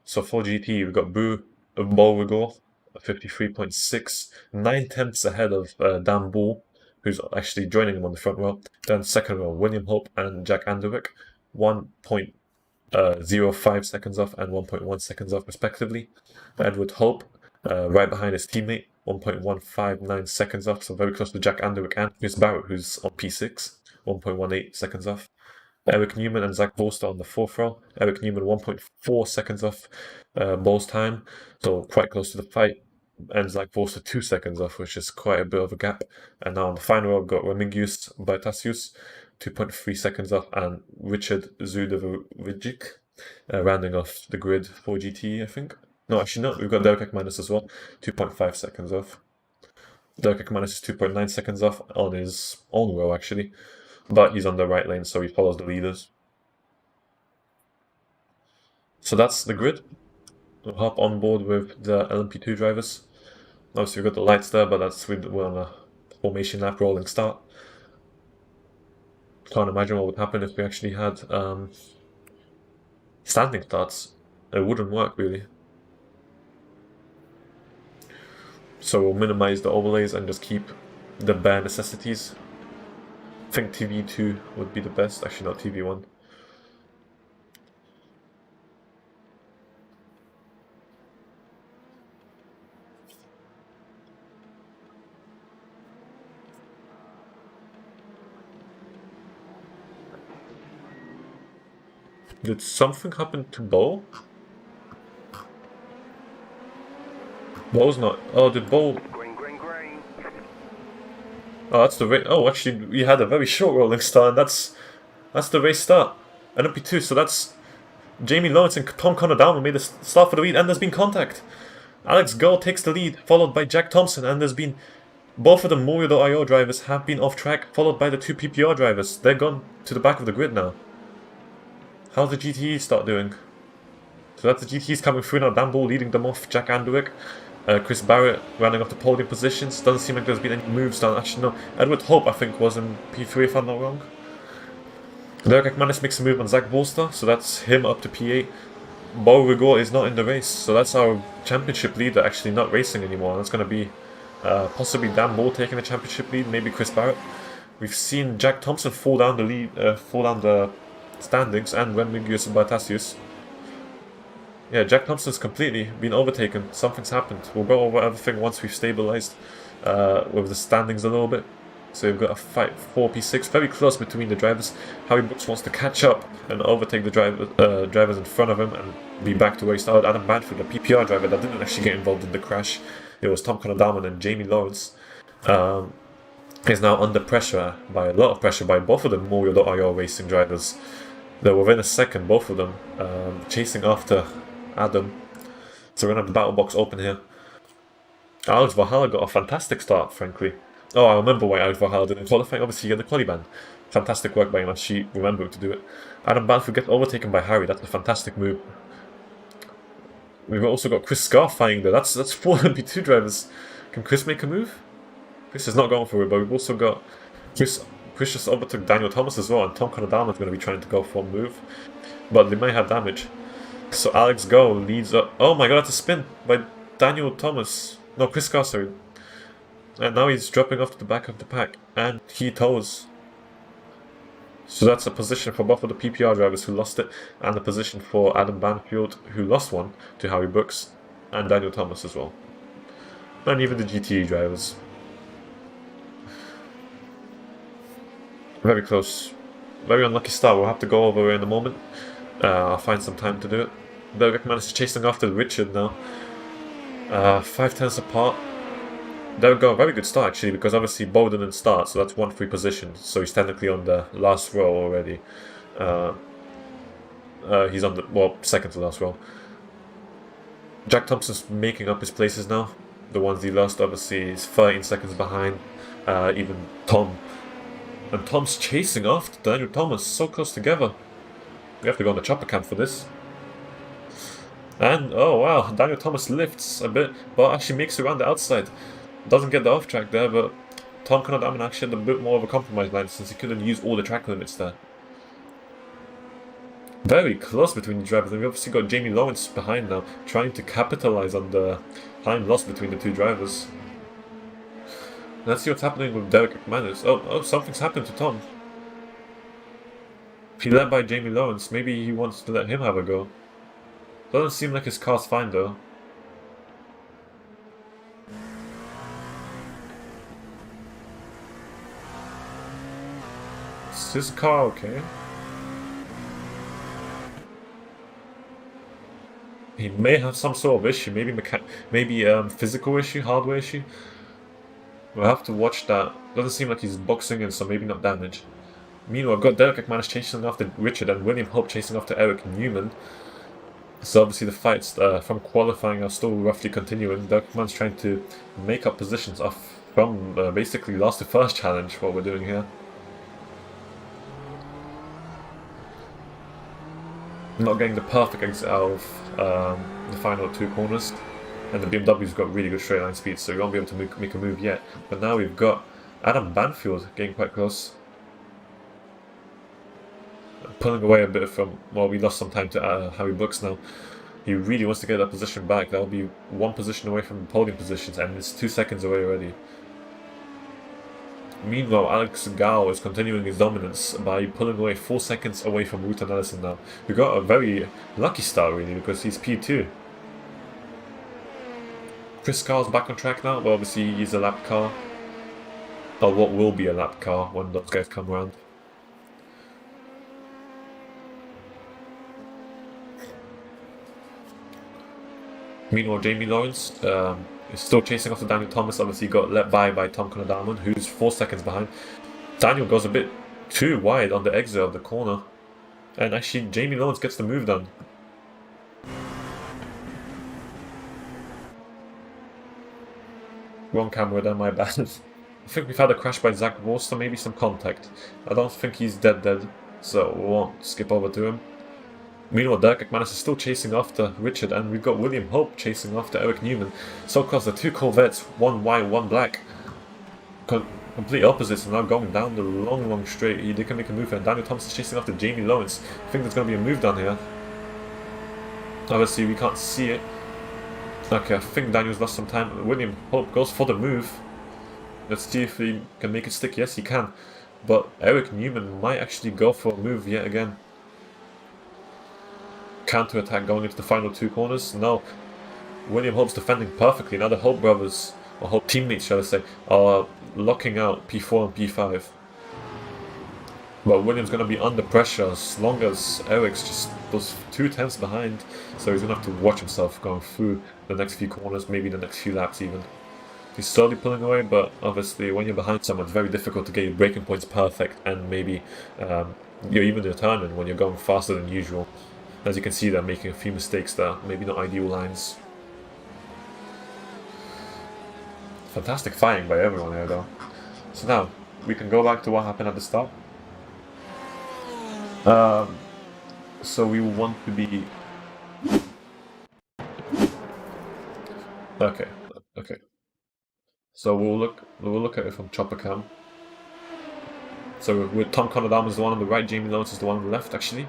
[SPEAKER 1] So for GT, we've got Bo Rigor, 53.6, 9 tenths ahead of Dan Bull, who's actually joining him on the front row. Then second row, William Hope and Jack Anderwick, 1.05 seconds off and 1.1 seconds off, respectively. Edward Hope, right behind his teammate, 1.159 seconds off, so very close to Jack Anderwick and Chris Barrett, who's on P6, 1.18 seconds off. Eric Newman and Zach Bolster on the fourth row. Eric Newman 1.4 seconds off Bowles' time, so quite close to the fight. And Zach Bolster 2 seconds off, which is quite a bit of a gap. And now on the final row, we've got Remigius Bartasius, 2.3 seconds off, and Richard Zudovic, rounding off the grid for GT, I think. No, actually not. We've got Derek Ekmanis as well, 2.5 seconds off. Derek Ekmanis is 2.9 seconds off on his own row, actually. But he's on the right lane, so he follows the leaders. So that's the grid. We'll hop on board with the LMP2 drivers. Obviously, we've got the lights there, but we're on a formation lap rolling start. Can't imagine what would happen if we actually had standing starts. It wouldn't work, really. So we'll minimize the overlays and just keep the bare necessities. I think TV2 would be the best, actually not TV1. Did something happen to Bo? Bo's not. Oh, did Bo?
[SPEAKER 2] Green.
[SPEAKER 1] Oh, that's the race. Oh, actually, we had a very short rolling start, and that's the race start. LMP2, so that's Jamie Lawrence and Tom Connor Dalman made the start for the lead, and there's been contact. Alex Gull takes the lead, followed by Jack Thompson, and there's been both of the Morio.io drivers have been off track, followed by the 2 PPR drivers. They're gone to the back of the grid now. How's the GTE start doing? So that's the GTEs coming through now. Dan Bull leading them off. Jack Anderwick. Chris Barrett running off the podium positions. Doesn't seem like there's been any moves done. Actually, no. Edward Hope, I think, was in P3 if I'm not wrong. Derek Ekmanis makes a move on Zach Bolster, so that's him up to P8. Bo Rigor is not in the race, so that's our championship leader actually not racing anymore. That's going to be possibly Dan Bull taking the championship lead, maybe Chris Barrett. We've seen Jack Thompson fall down the standings, and Remigius and Bartasius. Yeah, Jack Thompson's completely been overtaken. Something's happened. We'll go over everything once we've stabilized with the standings a little bit. So we've got a fight 4P6, very close between the drivers. Howie Brooks wants to catch up and overtake the drivers in front of him and be back to where he started. Adam Banfield, the PPR driver that didn't actually get involved in the crash. It was Tom Connor Dalman and Jamie Lawrence. Is now under pressure, by a lot of pressure, by both of the Morio.io racing drivers. They're within a second, both of them, chasing after Adam. So we're going to have the battle box open here. Alex Valhalla got a fantastic start, frankly. Oh, I remember why Alex Valhalla didn't qualify. Obviously, in the quali ban. Fantastic work by him, actually remembering to do it. Adam Banfield gets overtaken by Harry. That's a fantastic move. We've also got Chris Scarf fighting there. That's 4 MP2 drivers. Can Chris make a move? Chris is not going for it, but we've also got Chris just overtook Daniel Thomas as well, and Tom Conadama is going to be trying to go for a move, but they may have damage. So Alex Go leads up. Oh my god, that's a spin by Daniel Thomas. No, Chris Scarf, sorry. And now he's dropping off to the back of the pack, and he tows. So that's a position for both of the PPR drivers who lost it, and a position for Adam Banfield, who lost one to Harry Brooks, and Daniel Thomas as well. And even the GTE drivers. Very close. Very unlucky start. We'll have to go over in a moment. I'll find some time to do it. Belgic managed to chasing after Richard now. 5/10 apart. There we go, a very good start actually, because obviously Bo didn't start, so that's one free position. So he's technically on the last row already. He's on the, second to last row. Jack Thompson's making up his places now. The ones he lost, obviously, he's 13 seconds behind. Even Tom. And Tom's chasing after Daniel Thomas, so close together. We have to go on the chopper cam for this. And, oh wow, Daniel Thomas lifts a bit, but actually makes it around the outside. Doesn't get the off track there, but Tom Conadama actually had a bit more of a compromise line since he couldn't use all the track limits there. Very close between the drivers, and we've obviously got Jamie Lawrence behind now, trying to capitalize on the time lost between the two drivers. Let's see what's happening with Derek McManus. Oh, something's happened to Tom. He led by Jamie Lawrence. Maybe he wants to let him have a go. Doesn't seem like his car's fine though. Is his car okay? He may have some sort of issue, maybe physical issue, hardware issue. We'll have to watch that. Doesn't seem like he's boxing in, so maybe not damage. Meanwhile, I've got Derek McManus chasing after Richard and William Hope chasing after Eric Newman. So obviously the fights from qualifying are still roughly continuing. Derek McManus trying to make up positions off from basically last to first challenge, what we're doing here. Not getting the perfect exit out of the final two corners. And the BMW's got really good straight line speed, so we won't be able to make a move yet. But now we've got Adam Banfield getting quite close. Pulling away a bit from, well, we lost some time to Harry Brooks now. He really wants to get that position back. That'll be one position away from the podium positions, and it's 2 seconds away already. Meanwhile, Alex Gao is continuing his dominance by pulling away 4 seconds away from Ruta Nelson now. We got a very lucky start really, because he's P2. Chris Carr's back on track now, but obviously he's a lap car. Or what will be a lap car when those guys come around. Meanwhile, Jamie Lawrence is still chasing after Daniel Thomas. Obviously got let by Tom Conadama, who's 4 seconds behind. Daniel goes a bit too wide on the exit of the corner. And actually, Jamie Lawrence gets the move done. Wrong camera there, my bad. I think we've had a crash by Zach Worcester, maybe some contact. I don't think he's dead, so we won't skip over to him. Meanwhile, Derek McManus is still chasing after Richard, and we've got William Hope chasing after Eric Newman. So close, the two Corvettes, one white, one black. Complete opposites, and now going down the long straight. They can make a move, and Daniel Thomas is chasing after Jamie Lawrence. I think there's going to be a move down here. Obviously, we can't see it. Okay, I think Daniel's lost some time. William Hope goes for the move. Let's see if he can make it stick. Yes, he can. But Eric Newman might actually go for a move yet again. Counter-attack going into the final two corners. No. William Hope's defending perfectly. Now the Hope brothers, or Hope teammates, shall I say, are locking out P4 and P5. But William's going to be under pressure as long as Eric's just those 2 tenths behind. So he's going to have to watch himself going through the next few corners, maybe the next few laps even. He's slowly pulling away, but obviously when you're behind someone, it's very difficult to get your braking points perfect and maybe you're even determined when you're going faster than usual. As you can see, they're making a few mistakes there, maybe not ideal lines. Fantastic fighting by everyone here though. So now, we can go back to what happened at the start. So we want to be... Okay. So we'll look at it from chopper cam. So with Tom Conadam is the one on the right, Jamie Lawrence is the one on the left actually.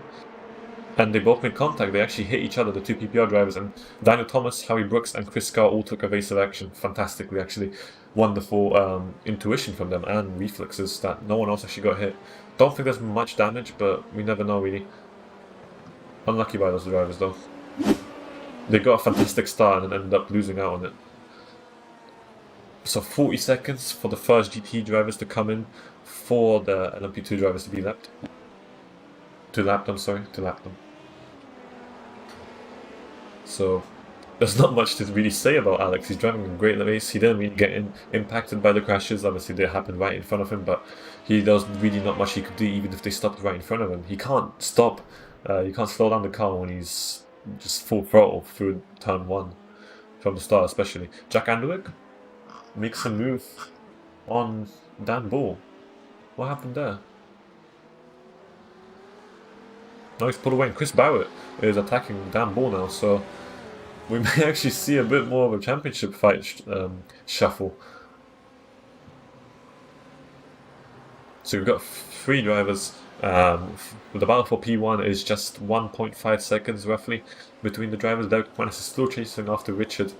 [SPEAKER 1] And they both made contact, they actually hit each other, the two PPR drivers, and Daniel Thomas, Howie Brooks and Chris Scott all took evasive action fantastically actually. Wonderful intuition from them and reflexes that no one else actually got hit. Don't think there's much damage, but we never know really. Unlucky by those drivers though. They got a fantastic start and ended up losing out on it. So 40 seconds for the first GT drivers to come in, for the LMP2 drivers to be lapped. To lap them. So there's not much to really say about Alex. He's driving a great race. He didn't really get impacted by the crashes. Obviously they happened right in front of him, but there's really not much he could do even if they stopped right in front of him. He can't stop. You can't slow down the car when he's just full throttle through turn 1 from the start especially. Jack Anderwick makes a move on Dan Bull. What happened there? No, he's pulled away, and Chris Barrett is attacking Dan Bull now, so we may actually see a bit more of a championship fight shuffle. So we've got 3 drivers. The battle for P1 is just 1.5 seconds roughly between the drivers. Derek McManus is still chasing after Richard,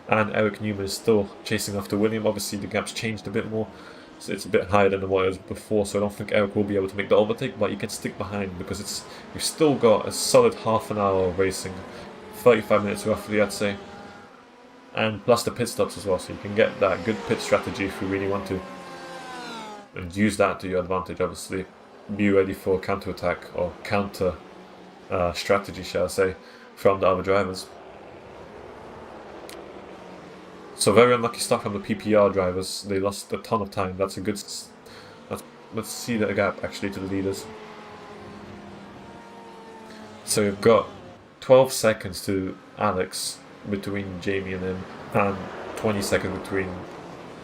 [SPEAKER 1] and Eric Newman is still chasing after William. Obviously the gap's changed a bit more, so it's a bit higher than what it was before, so I don't think Eric will be able to make the overtake, but you can stick behind because we've still got a solid half an hour of racing. 35 minutes roughly, I'd say. And plus the pit stops as well, so you can get that good pit strategy if you really want to. And use that to your advantage, obviously. Be ready for counter-attack or counter strategy, shall I say, from the other drivers. So very unlucky start from the PPR drivers. They lost a ton of time. That's a good... Let's see the gap actually to the leaders. So you've got 12 seconds to Alex between Jamie and him, and 20 seconds between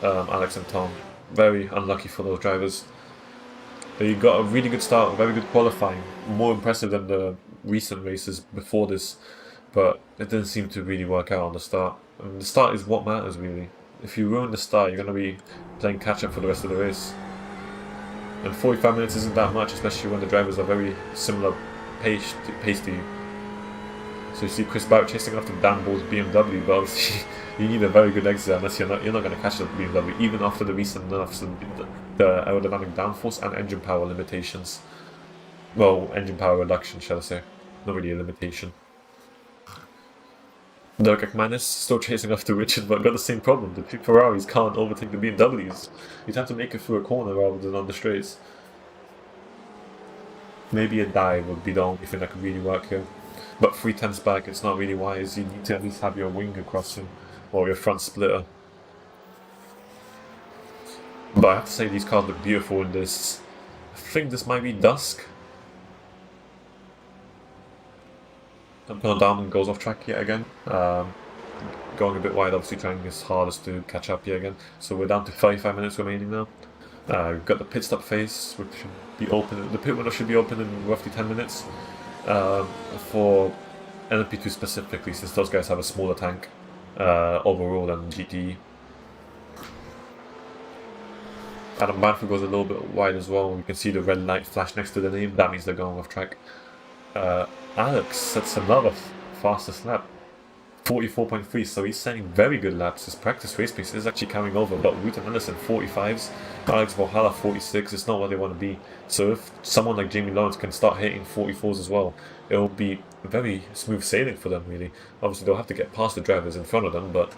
[SPEAKER 1] Alex and Tom. Very unlucky for those drivers. They got a really good start, very good qualifying, more impressive than the recent races before this, but it didn't seem to really work out on the start. And the start is what matters really. If you ruin the start, you're going to be playing catch up for the rest of the race. And 45 minutes isn't that much, especially when the drivers are very similar pace to you. So you see Chris Barrett chasing after Dan Bull's BMW, but obviously you need a very good exit unless you're not going to catch the BMW, even after the recent nerfs and the aerodynamic downforce and engine power limitations. Well, engine power reduction, shall I say. Not really a limitation. Derek McManus still chasing after Richard, but got the same problem. The two Ferraris can't overtake the BMWs. You'd have to make it through a corner rather than on the straights. Maybe a dive would be the only thing that could really work here. But 3/10 back, it's not really wise. You need to at least have your wing across him, or your front splitter. But I have to say, these cars look beautiful in this. I think this might be dusk. Diamond goes off track yet again. Going a bit wide, obviously trying his hardest to catch up yet again. So we're down to 35 minutes remaining now. We've got the pit stop phase, which should be open. The pit window should be open in roughly 10 minutes. For LMP2 specifically, since those guys have a smaller tank overall than GTE. Adam Banfield goes a little bit wide as well. We can see the red light flash next to the name. That means they're going off track. Alex sets another fastest lap. 44.3, so he's setting very good laps. His practice race pace is actually coming over, but Wooten Anderson 45s, Alex Valhalla 46, it's not what they want to be. So if someone like Jamie Lawrence can start hitting 44s as well, it will be very smooth sailing for them really. Obviously they'll have to get past the drivers in front of them, but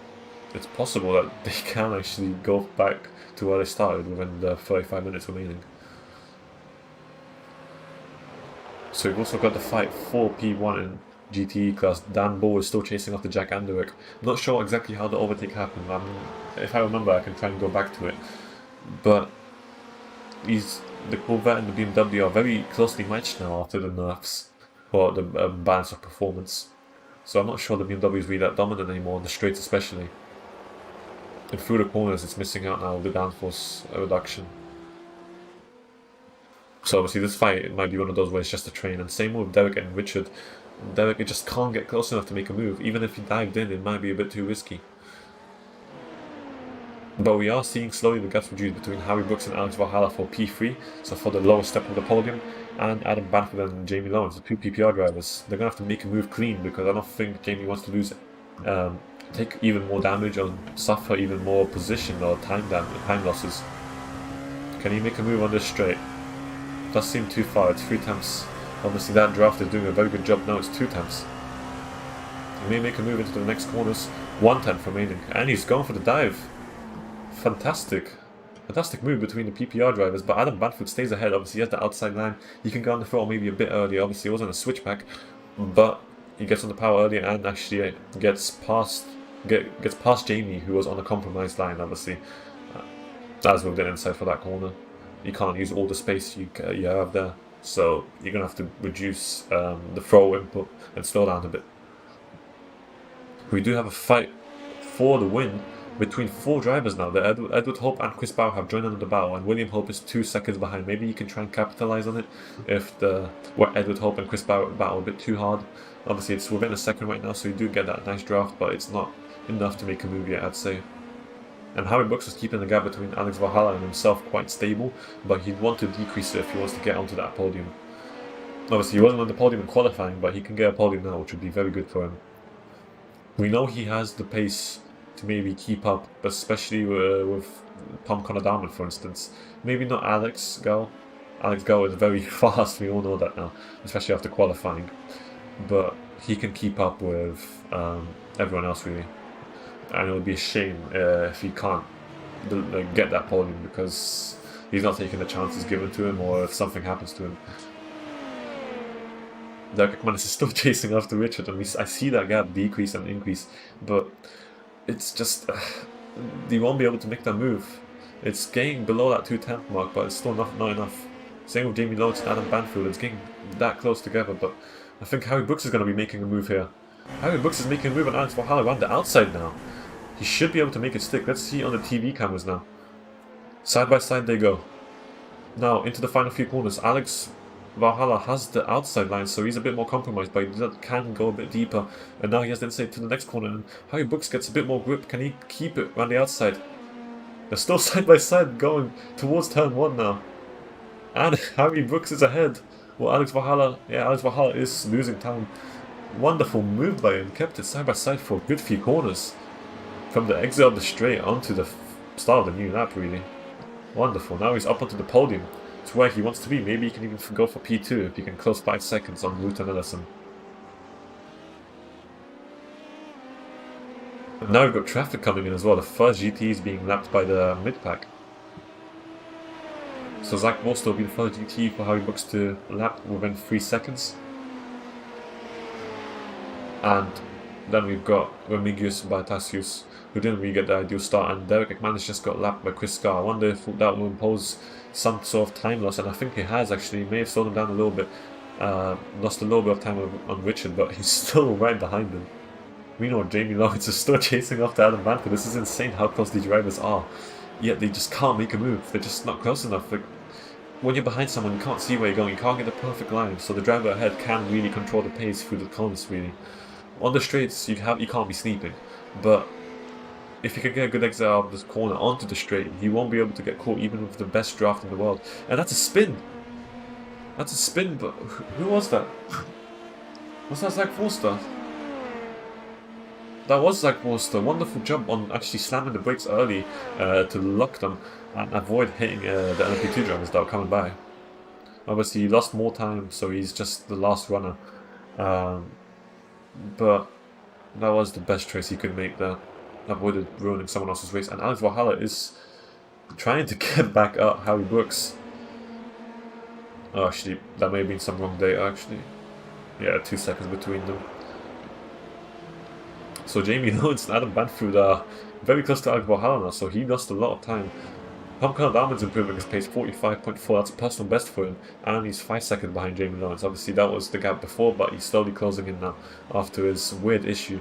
[SPEAKER 1] it's possible that they can actually go back to where they started within the 35 minutes remaining. So we've also got the fight for P1 in GTE class. Dan Bull is still chasing after Jack Anderwick. I'm not sure exactly how the overtake happened. If I remember, I can try and go back to it. But the Corvette and the BMW are very closely matched now after the nerfs, or the balance of performance. So I'm not sure the BMW is really that dominant anymore, on the straights especially. And through the corners it's missing out now with the downforce reduction. So obviously this fight might be one of those where it's just a train, and same with Derek and Richard. Derek just can't get close enough to make a move. Even if he dived in, it might be a bit too risky. But we are seeing slowly the gaps reduced between Harry Brooks and Alex Valhalla for P3, so for the lowest step of the podium, and Adam Banford and Jamie Lawrence, the two PPR drivers. They're going to have to make a move clean, because I don't think Jamie wants to lose, take even more damage or suffer even more position or time losses. Can he make a move on this straight? Does seem too far, it's 3 attempts. Obviously that draft is doing a very good job now, it's 2 attempts. He may make a move into the next corners, 1 tenth remaining, and he's going for the dive. Fantastic move between the PPR drivers, but Adam Banford stays ahead. Obviously he has the outside line, he can go on the throttle maybe a bit earlier. Obviously it wasn't a switchback, but he gets on the power earlier and actually gets past Jamie, who was on a compromised line. Obviously as with the inside for that corner, you can't use all the space you have there, so you're gonna have to reduce the throw input and slow down a bit. We do have a fight for the win between 4 drivers now. The Edward Hope and Chris Bauer have joined under the battle, and William Hope is 2 seconds behind. Maybe you can try and capitalize on it if Edward Hope and Chris Bauer battle a bit too hard. Obviously it's within a second right now, so you do get that nice draft, but it's not enough to make a move yet, I'd say. And Harry Brooks was keeping the gap between Alex Valhalla and himself quite stable, but he'd want to decrease it if he wants to get onto that podium. Obviously he wasn't on the podium in qualifying, but he can get a podium now, which would be very good for him. We know he has the pace to maybe keep up, especially with Tom Conadamon, for instance. Maybe not Alex Gao. Alex Gao is very fast, we all know that now, especially after qualifying. But he can keep up with everyone else, really. And it would be a shame if he can't get that podium, because he's not taking the chances given to him, or if something happens to him. Derek McManus is still chasing after Richard, and I see that gap decrease and increase, but it's just you won't be able to make that move. It's getting below that 2/10 mark, but it's still not enough. Same with Jamie Lawrence and Adam Banfield. It's getting that close together, but I think Harry Brooks is going to be making a move here. Harry Brooks is making a move on Alex Valhalla around the outside now. He should be able to make it stick. Let's see on the TV cameras now. Side by side they go. Now into the final few corners. Alex Valhalla has the outside line, so he's a bit more compromised, but he can go a bit deeper. And now he has the inside to the next corner, and Harry Brooks gets a bit more grip. Can he keep it around the outside? They're still side by side going towards turn 1 now. And Harry Brooks is ahead. Well, Alex Valhalla is losing time. Wonderful move by him. Kept it side by side for a good few corners. From the exit of the straight onto the start of the new lap, really. Wonderful. Now he's up onto the podium. It's where he wants to be. Maybe he can even go for P2 if he can close 5 seconds on Luton Ellison. And now we've got traffic coming in as well. The first GT is being lapped by the mid-pack. So Zach Morster will be the first GT for Harry Brooks to lap within 3 seconds. And then we've got Remigius Bartasius, who didn't really get the ideal start, and Derek McManus just got lapped by Chris Scar. I wonder if that will impose some sort of time loss, and I think he has actually. He may have slowed him down a little bit, lost a little bit of time on Richard, but he's still right behind him. We know Jamie Lawrence is still chasing after Adam Banford. This is insane how close these drivers are, yet they just can't make a move. They're just not close enough. Like, when you're behind someone, you can't see where you're going, you can't get the perfect line, so the driver ahead can really control the pace through the corners, really. On the straights, you can't be sleeping, but if you can get a good exit out of this corner onto the straight, you won't be able to get caught even with the best draft in the world. And that's a spin! That's a spin, but who was that? Was that Zach Forster? That was Zach Forster. Wonderful job on actually slamming the brakes early to lock them and avoid hitting the LMP2 drivers that were coming by. Obviously, he lost more time, so he's just the last runner. But that was the best choice he could make there. Avoided ruining someone else's race. And Alex Valhalla is trying to get back up Harry Brooks. Oh, actually, that may have been some wrong data, actually. Yeah, 2 seconds between them. So Jamie Lawrence and Adam Banfield are very close to Alex Valhalla now, so he lost a lot of time. Homecoming Diamond's improving his pace 45.4, that's a personal best for him, and he's 5 seconds behind Jamie Lawrence. Obviously that was the gap before, but he's slowly closing in now after his weird issue.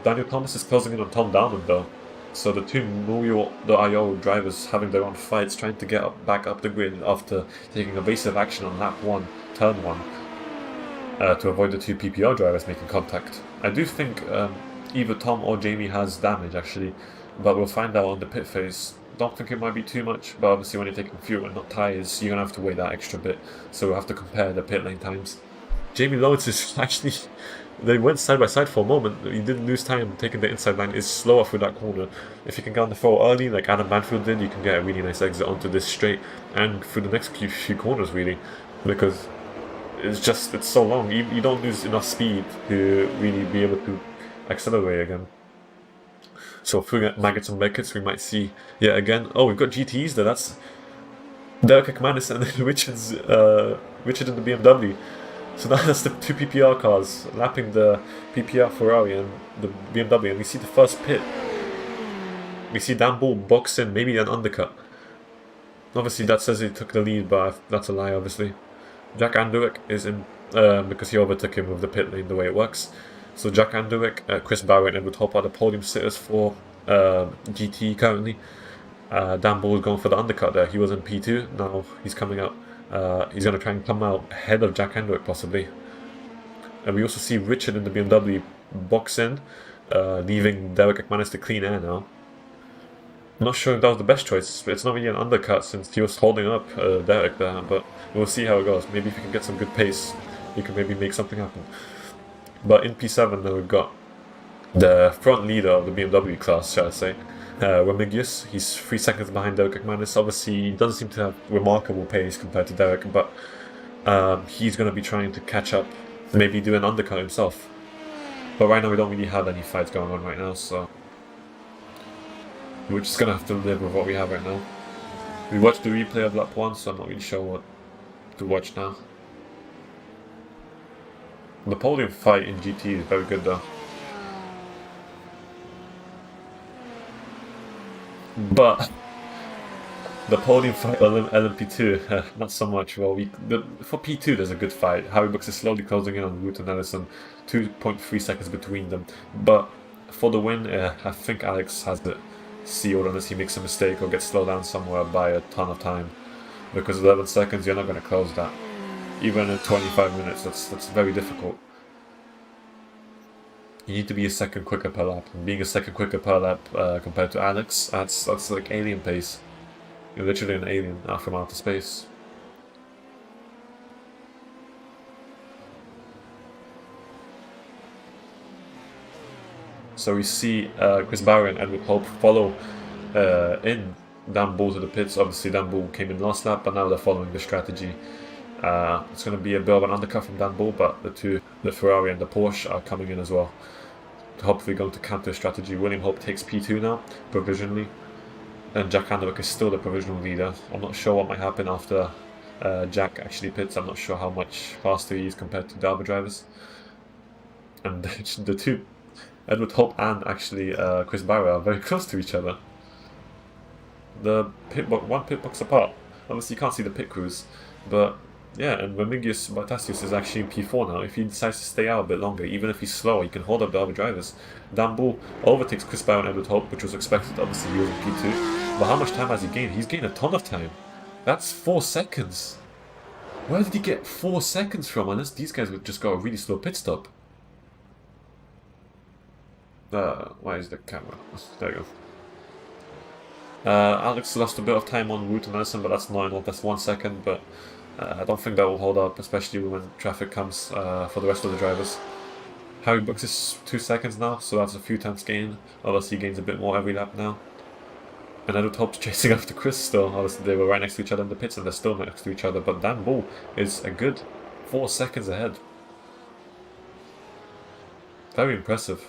[SPEAKER 1] Daniel Thomas is closing in on Tom Diamond though, so the two Muyo drivers having their own fights, trying to get back up the grid after taking evasive action on lap 1, turn 1, to avoid the two PPR drivers making contact. I do think either Tom or Jamie has damage actually, but we'll find out on the pit phase. Don't think it might be too much, but obviously when you're taking fuel and not tyres, you're going to have to weigh that extra bit, so we'll have to compare the pit lane times. Jamie Lawrence is actually, they went side by side for a moment, he didn't lose time taking the inside line, is slower through that corner. If you can get on the throttle early like Adam Banfield did, you can get a really nice exit onto this straight and through the next few corners really, because it's so long, you don't lose enough speed to really be able to accelerate again. So through Maggots and Beckets we might see yet again. Oh, we've got GTEs there, that's Derek McManus and Richard in the BMW. So that's the two PPR cars lapping the PPR Ferrari and the BMW, and we see the first pit. We see Dan Bull box in, maybe an undercut. Obviously that says he took the lead, but that's a lie obviously. Jack Andurick is in because he overtook him with the pit lane the way it works. So Jack Andurick, Chris Barrett and Edward Hope are the podium sitters for GT currently. Dan Bull is going for the undercut there. He was in P2, now he's coming out. He's going to try and come out ahead of Jack Andurick possibly. And we also see Richard in the BMW box in, leaving Derek McManus to clean air now. I'm not sure if that was the best choice. It's not really an undercut since he was holding up Derek there, but we'll see how it goes. Maybe if he can get some good pace, he can maybe make something happen. But in P7 now we've got the front leader of the BMW class, shall I say, Remigius. He's 3 seconds behind Derek McManus. Obviously he doesn't seem to have remarkable pace compared to Derek, but he's going to be trying to catch up, maybe do an undercut himself. But right now we don't really have any fights going on right now, so we're just going to have to live with what we have right now. We watched the replay of lap 1, so I'm not really sure what to watch now. The podium fight in GT is very good though. But the podium fight on LMP2, not so much. Well, for P2 there's a good fight. Harry Brooks is slowly closing in on Root and Ellison, 2.3 seconds between them. But for the win, I think Alex has it sealed unless he makes a mistake or gets slowed down somewhere by a ton of time. Because 11 seconds, you're not going to close that. Even in 25 minutes, that's very difficult. You need to be a second quicker per lap. And being a second quicker per lap compared to Alex, that's like alien pace. You're literally an alien from outer space. So we see Chris Barry and Edward Hope follow in Dan Bull to the pits. Obviously Dan Bull came in last lap, but now they're following the strategy. It's going to be a bit of an undercut from Dan Bull, but the Ferrari and the Porsche are coming in as well. Hopefully going to counter strategy. William Hope takes P2 now, provisionally. And Jack Andurick is still the provisional leader. I'm not sure what might happen after Jack actually pits. I'm not sure how much faster he is compared to the other drivers. And the two, Edward Hope and actually Chris Barry, are very close to each other. The one pit box apart. Obviously you can't see the pit crews, but yeah, and Remigius Bartasius is actually in P4 now. If he decides to stay out a bit longer, even if he's slower, he can hold up the other drivers. Dan Bull overtakes Chris Barry and Edward Hope, which was expected. Obviously he was in P2. But how much time has he gained? He's gained a ton of time. That's 4 seconds. Where did he get 4 seconds from? Unless these guys would just go a really slow pit stop. Why is the camera? There you go. Alex lost a bit of time on Root and Nelson, but that's not enough. That's 1 second, but I don't think that will hold up, especially when traffic comes for the rest of the drivers. Harry Brooks is 2 seconds now, so that's a few times gain. Obviously he gains a bit more every lap now. And Edward Hope's chasing after Chris still. Obviously they were right next to each other in the pits and they're still next to each other, but Dan Bull is a good 4 seconds ahead. Very impressive.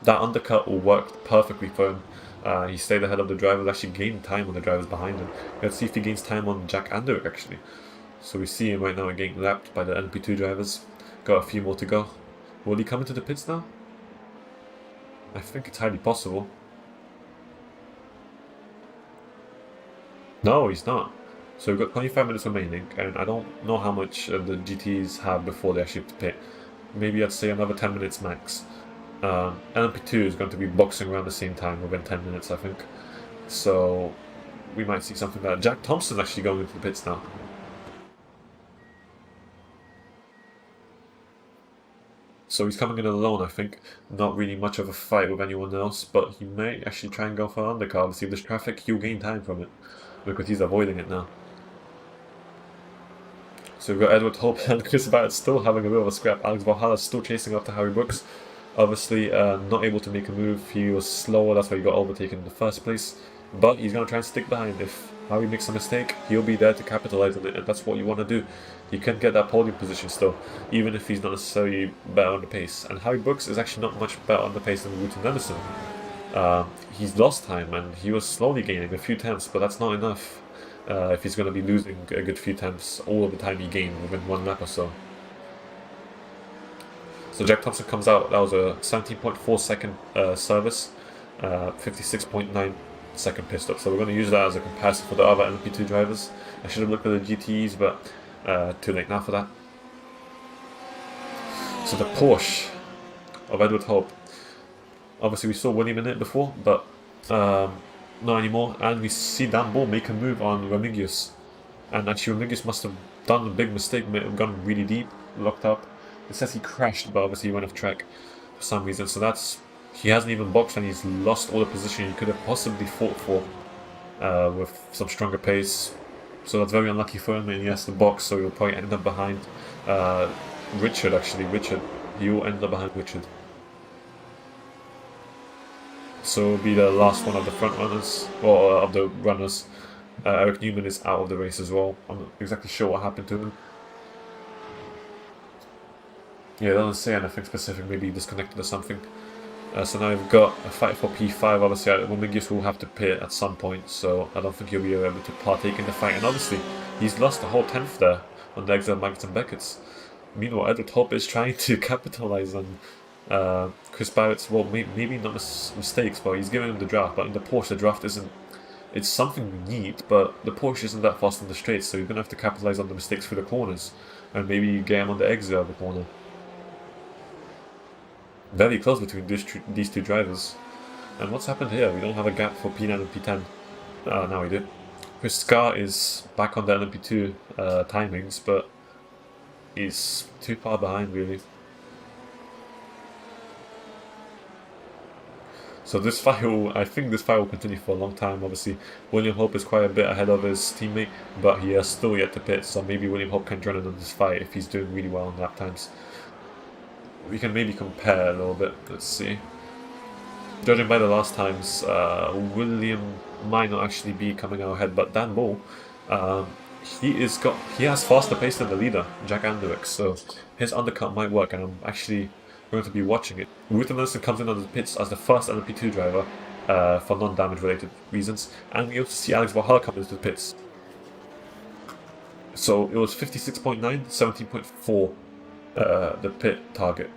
[SPEAKER 1] That undercut will work perfectly for him. He stayed ahead of the drivers, actually gained time on the drivers behind him. Let's see if he gains time on Jack Andurick actually. So we see him right now getting lapped by the LMP2 drivers. Got a few more to go. Will he come into the pits now? I think it's highly possible. No, he's not. So we've got 25 minutes remaining, and I don't know how much the GTs have before they actually have to pit. Maybe I'd say another 10 minutes max. LMP2 is going to be boxing around the same time within 10 minutes, I think. So we might see something like that. Jack Thompson's actually going into the pits now. So he's coming in alone, I think. Not really much of a fight with anyone else, but he may actually try and go for an undercar. See if there's traffic, he'll gain time from it, because he's avoiding it now. So we've got Edward Hope and Chris Barrett still having a bit of a scrap. Alex Valhalla still chasing after Harry Brooks. Obviously, not able to make a move. He was slower, that's why he got overtaken in the first place. But he's going to try and stick behind. If Harry makes a mistake, he'll be there to capitalize on it, and that's what you want to do. You can get that podium position still, even if he's not necessarily better on the pace. And Harry Brooks is actually not much better on the pace than Wooten Anderson. He's lost time, and he was slowly gaining a few tenths, but that's not enough. If he's going to be losing a good few tenths all of the time he gained within one lap or so. So Jack Thompson comes out, that was a 17.4 second service, 56.9 second pit stop. So we're going to use that as a comparison for the other LMP2 drivers. I should have looked at the GTEs, but too late now for that. So the Porsche of Edward Hope. Obviously we saw William in it before, but not anymore, and we see Dan Ball make a move on Remigius. And actually Remigius must have done a big mistake, may have gone really deep, locked up. It says he crashed, but obviously he went off track for some reason, so that's... He hasn't even boxed and he's lost all the position he could have possibly fought for with some stronger pace. So that's very unlucky for him, and he has to box, so he'll probably end up behind Richard, actually. He will end up behind Richard. So it'll be the last one of the front runners, or of the runners. Eric Newman is out of the race as well. I'm not exactly sure what happened to him. Yeah, it doesn't say anything specific, maybe he disconnected or something. So now we've got a fight for P5, obviously Remigius will have to pit at some point, so I don't think he'll be able to partake in the fight. And obviously, he's lost a whole 10th there on the exit of Magnus and Beckett's. Meanwhile, Edward Hope is trying to capitalize on Chris Barrett's, well, maybe not mistakes, but he's giving him the draft. But in the Porsche, the draft isn't... It's something neat, but the Porsche isn't that fast on the straights, so you're going to have to capitalize on the mistakes through the corners. And maybe get him on the exit of the corner. Very close between these two drivers. And what's happened here? We don't have a gap for P9 and P10. Now we do. Chris Scar is back on the LMP2 timings, but he's too far behind, really. So this fight I think this fight will continue for a long time. Obviously, William Hope is quite a bit ahead of his teammate, but he has still yet to pit, so maybe William Hope can join in on this fight if he's doing really well on lap times. We can maybe compare a little bit, let's see. Judging by the last times, William might not actually be coming out ahead, but Dan Ball, he has faster pace than the leader, Jack Anderwick, so his undercut might work, and I'm actually going to be watching it. Wooten Anderson comes in on the pits as the first LMP2 driver for non-damage related reasons, and we also see Alex Valhalla come into the pits. So it was 56.9, 17.4 the pit target.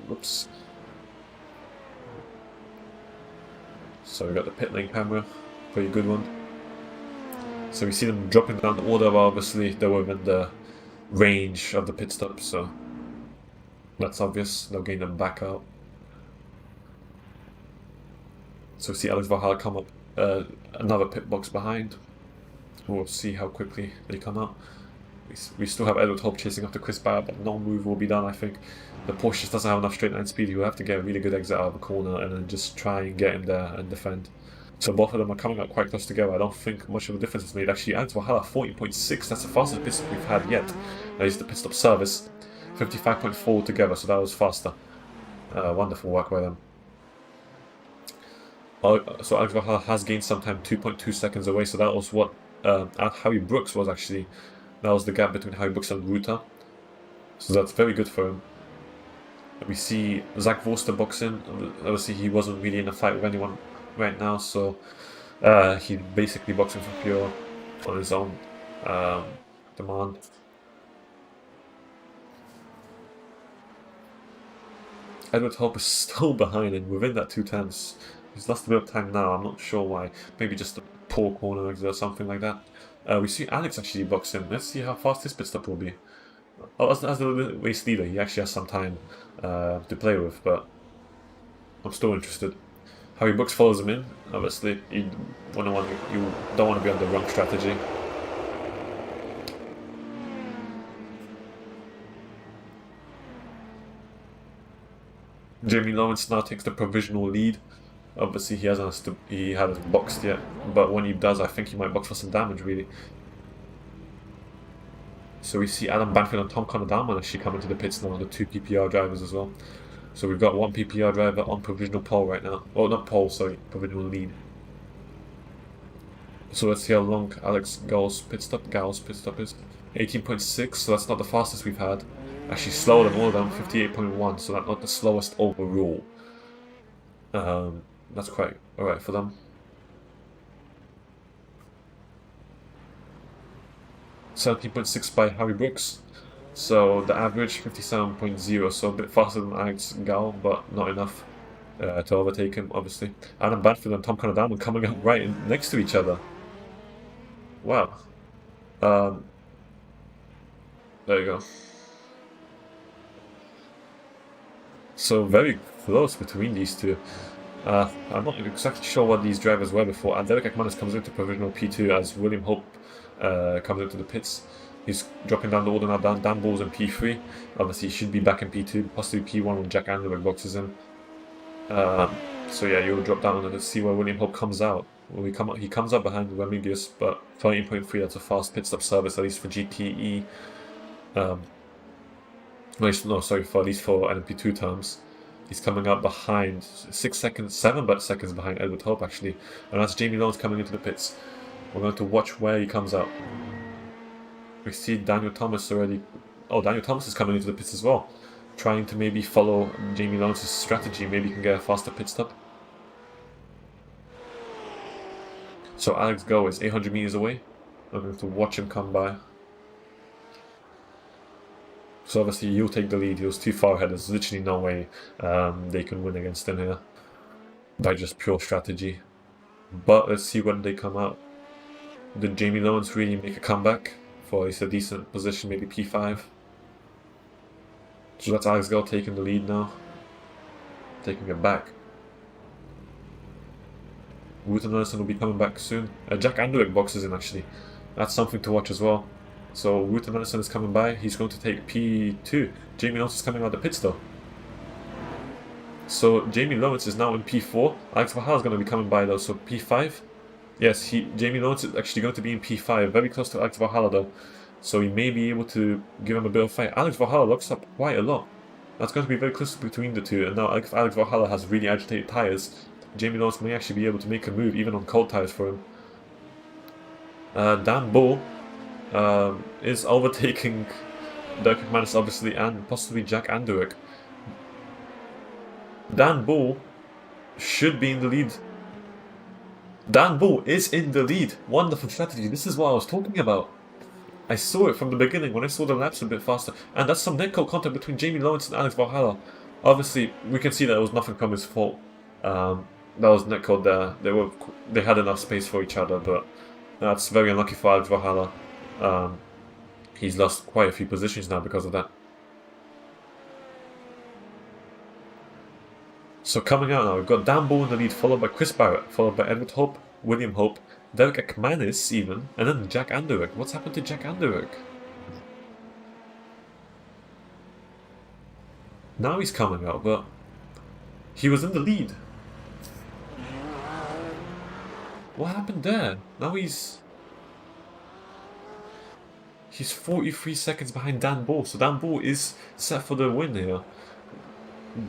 [SPEAKER 1] Whoops. So we got the pit lane camera, pretty good one. So we see them dropping down the order, but obviously they were within the range of the pit stop, so that's obvious. They'll gain them back out. So we see Alex Valhalla come up another pit box behind. We'll see how quickly they come out. We still have Edward Hope chasing after Chris Barrett, but no move will be done, I think. The Porsche just doesn't have enough straight line speed. He'll have to get a really good exit out of the corner and then just try and get in there and defend. So both of them are coming up quite close together. I don't think much of a difference is made. Actually, Alex Valhalla, 40.6. That's the fastest pit stop we've had yet. That is the pit stop service. 55.4 together, so that was faster. Wonderful work by them. So Alex Valhalla has gained some time, 2.2 seconds away. So that was what Harry Brooks was actually. That was the gap between Harry Brooks and Ruta. So that's very good for him. We see Zach Vorster boxing. Obviously, he wasn't really in a fight with anyone right now, so he's basically boxing for pure on his own demand. Edward Hope is still behind, and within that 2 tenths, He's lost a bit of time now. I'm not sure why. Maybe just a poor corner exit or something like that. We see Alex actually box in. Let's see how fast his pit stop will be. Oh, as the race leader, he actually has some time to play with, but I'm still interested. Harry Brooks follows him in. Obviously, you don't want to be on the wrong strategy. Jamie Lawrence now takes the provisional lead. Obviously, he hasn't boxed yet, but when he does, I think he might box for some damage, really. So we see Adam Banfield and Tom Conadama actually come into the pits now, the 2 PPR drivers as well. So we've got 1 PPR driver on provisional pole right now. Oh, not pole, sorry, provisional lead. So let's see how long Alex Gall's pit stop is. 18.6, so that's not the fastest we've had. Actually slower than all of them, 58.1, so that's not the slowest overall. That's quite alright for them. 17.6 by Harry Brooks. So the average 57.0, so a bit faster than Alex Gall, but not enough to overtake him, obviously. Adam Banfield and Tom Conadama coming up right next to each other. Wow. There you go. So very close between these two. I'm not exactly sure what these drivers were before. And Derek McManus comes into provisional P2 as William Hope comes into the pits. He's dropping down the order now. Dan Ball's in P3. Obviously, he should be back in P2, possibly P1 when Jack Anderwick boxes in. So yeah, you'll drop down and see where William Hope comes out. When he comes up behind Remigius, but 13.3, that's a fast pit stop service, at least for GTE. No, sorry, for at least for LMP2 terms. He's coming up behind 7 seconds behind Edward Hope, actually. And that's Jamie Lawrence coming into the pits. We're going to watch where he comes out. We see Daniel Thomas already. Oh, Daniel Thomas is coming into the pits as well. Trying to maybe follow Jamie Lawrence's strategy. Maybe he can get a faster pit stop. So Alex Go is 800 meters away. I'm going to watch him come by. So obviously you'll take the lead. He was too far ahead. There's literally no way they can win against him here by just pure strategy. But let's see when they come out. Did Jamie Lawrence really make a comeback for at least a decent position, maybe P5? So that's Alex Gall taking the lead now. Taking it back. Wooten Anderson will be coming back soon. Jack Anderwick boxes in, actually. That's something to watch as well. So Wooten Anderson is coming by. He's going to take P2. Jamie Lawrence is coming out of the pits though. So Jamie Lawrence is now in P4. Alex Valhalla is going to be coming by though. So P5. Yes, Jamie Lawrence is actually going to be in P5. Very close to Alex Valhalla though. So he may be able to give him a bit of fight. Alex Valhalla locks up quite a lot. That's going to be very close between the two. And now if Alex Valhalla has really agitated tyres, Jamie Lawrence may actually be able to make a move even on cold tyres for him. Dan Bull is overtaking Derek McManus obviously, and possibly Jack Anderwick. Dan Bull should be in the lead. Dan Bull is in the lead. Wonderful strategy. This is what I was talking about. I saw it from the beginning when I saw the laps a bit faster. And that's some netcode contact between Jamie Lawrence and Alex Valhalla. Obviously, we can see that it was nothing from his fault. That was netcode there. They had enough space for each other, but that's very unlucky for Alex Valhalla. He's lost quite a few positions now because of that. So coming out now, we've got Dan Bull in the lead, followed by Chris Barrett, followed by Edward Hope, William Hope, Derek McManus even, and then Jack Anderwick. What's happened to Jack Anderwick? Now he's coming out, but he was in the lead. What happened there? Now he's 43 seconds behind Dan Bull, so Dan Bull is set for the win here.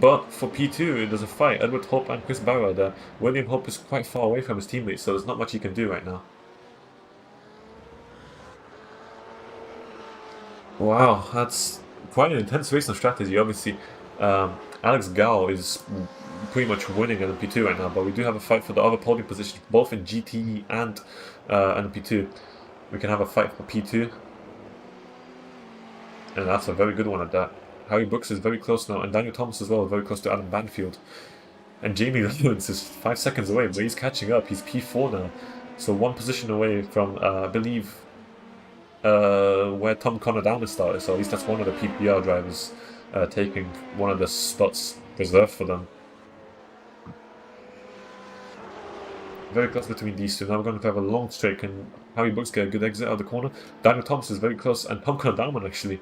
[SPEAKER 1] But for P2, there's a fight. Edward Hope and Chris Barrow there. William Hope is quite far away from his teammates, so there's not much he can do right now. Wow, that's quite an intense race on strategy. Obviously, Alex Gall is pretty much winning at LMP2 right now, but we do have a fight for the other podium position, both in GTE and LMP2. We can have a fight for P2. And that's a very good one at that. Harry Brooks is very close now, and Daniel Thomas as well, very close to Adam Banfield. And Jamie Lawrence is 5 seconds away, but he's catching up. He's P4 now. So one position away from, I believe, where Tom Connor Downer started. So at least that's one of the PPR drivers taking one of the spots reserved for them. Very close between these two. Now we're going to have a long straight. Can Harry Brooks get a good exit out of the corner? Daniel Thomas is very close, and Tom Connor Downer actually.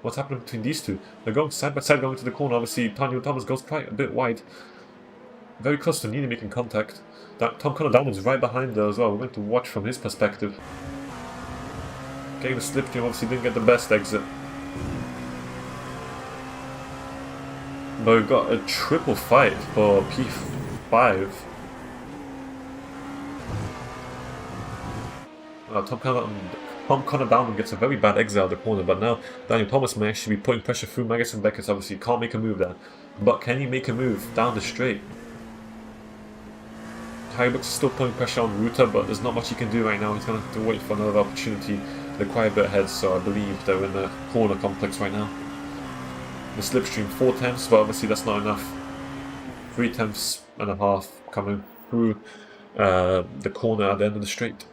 [SPEAKER 1] What's happening between these two? They're going side by side going to the corner. Obviously, Daniel Thomas goes quite a bit wide. Very close to nearly making contact. Tom Connor Downer is right behind there as well. We're going to watch from his perspective. Getting the slipstream, obviously didn't get the best exit. But we've got a triple fight for P5. Tom Connor Downer gets a very bad exit out of the corner, but now Daniel Thomas may actually be putting pressure through Magnussen. Beckett obviously can't make a move there. But can he make a move down the straight? Harry Brooks is still putting pressure on Ruta, but there's not much he can do right now. He's going to have to wait for another opportunity. They're quite a bit ahead, so I believe they're in the corner complex right now. The slipstream 4/10, but obviously that's not enough. 3/10 coming through the corner at the end of the straight.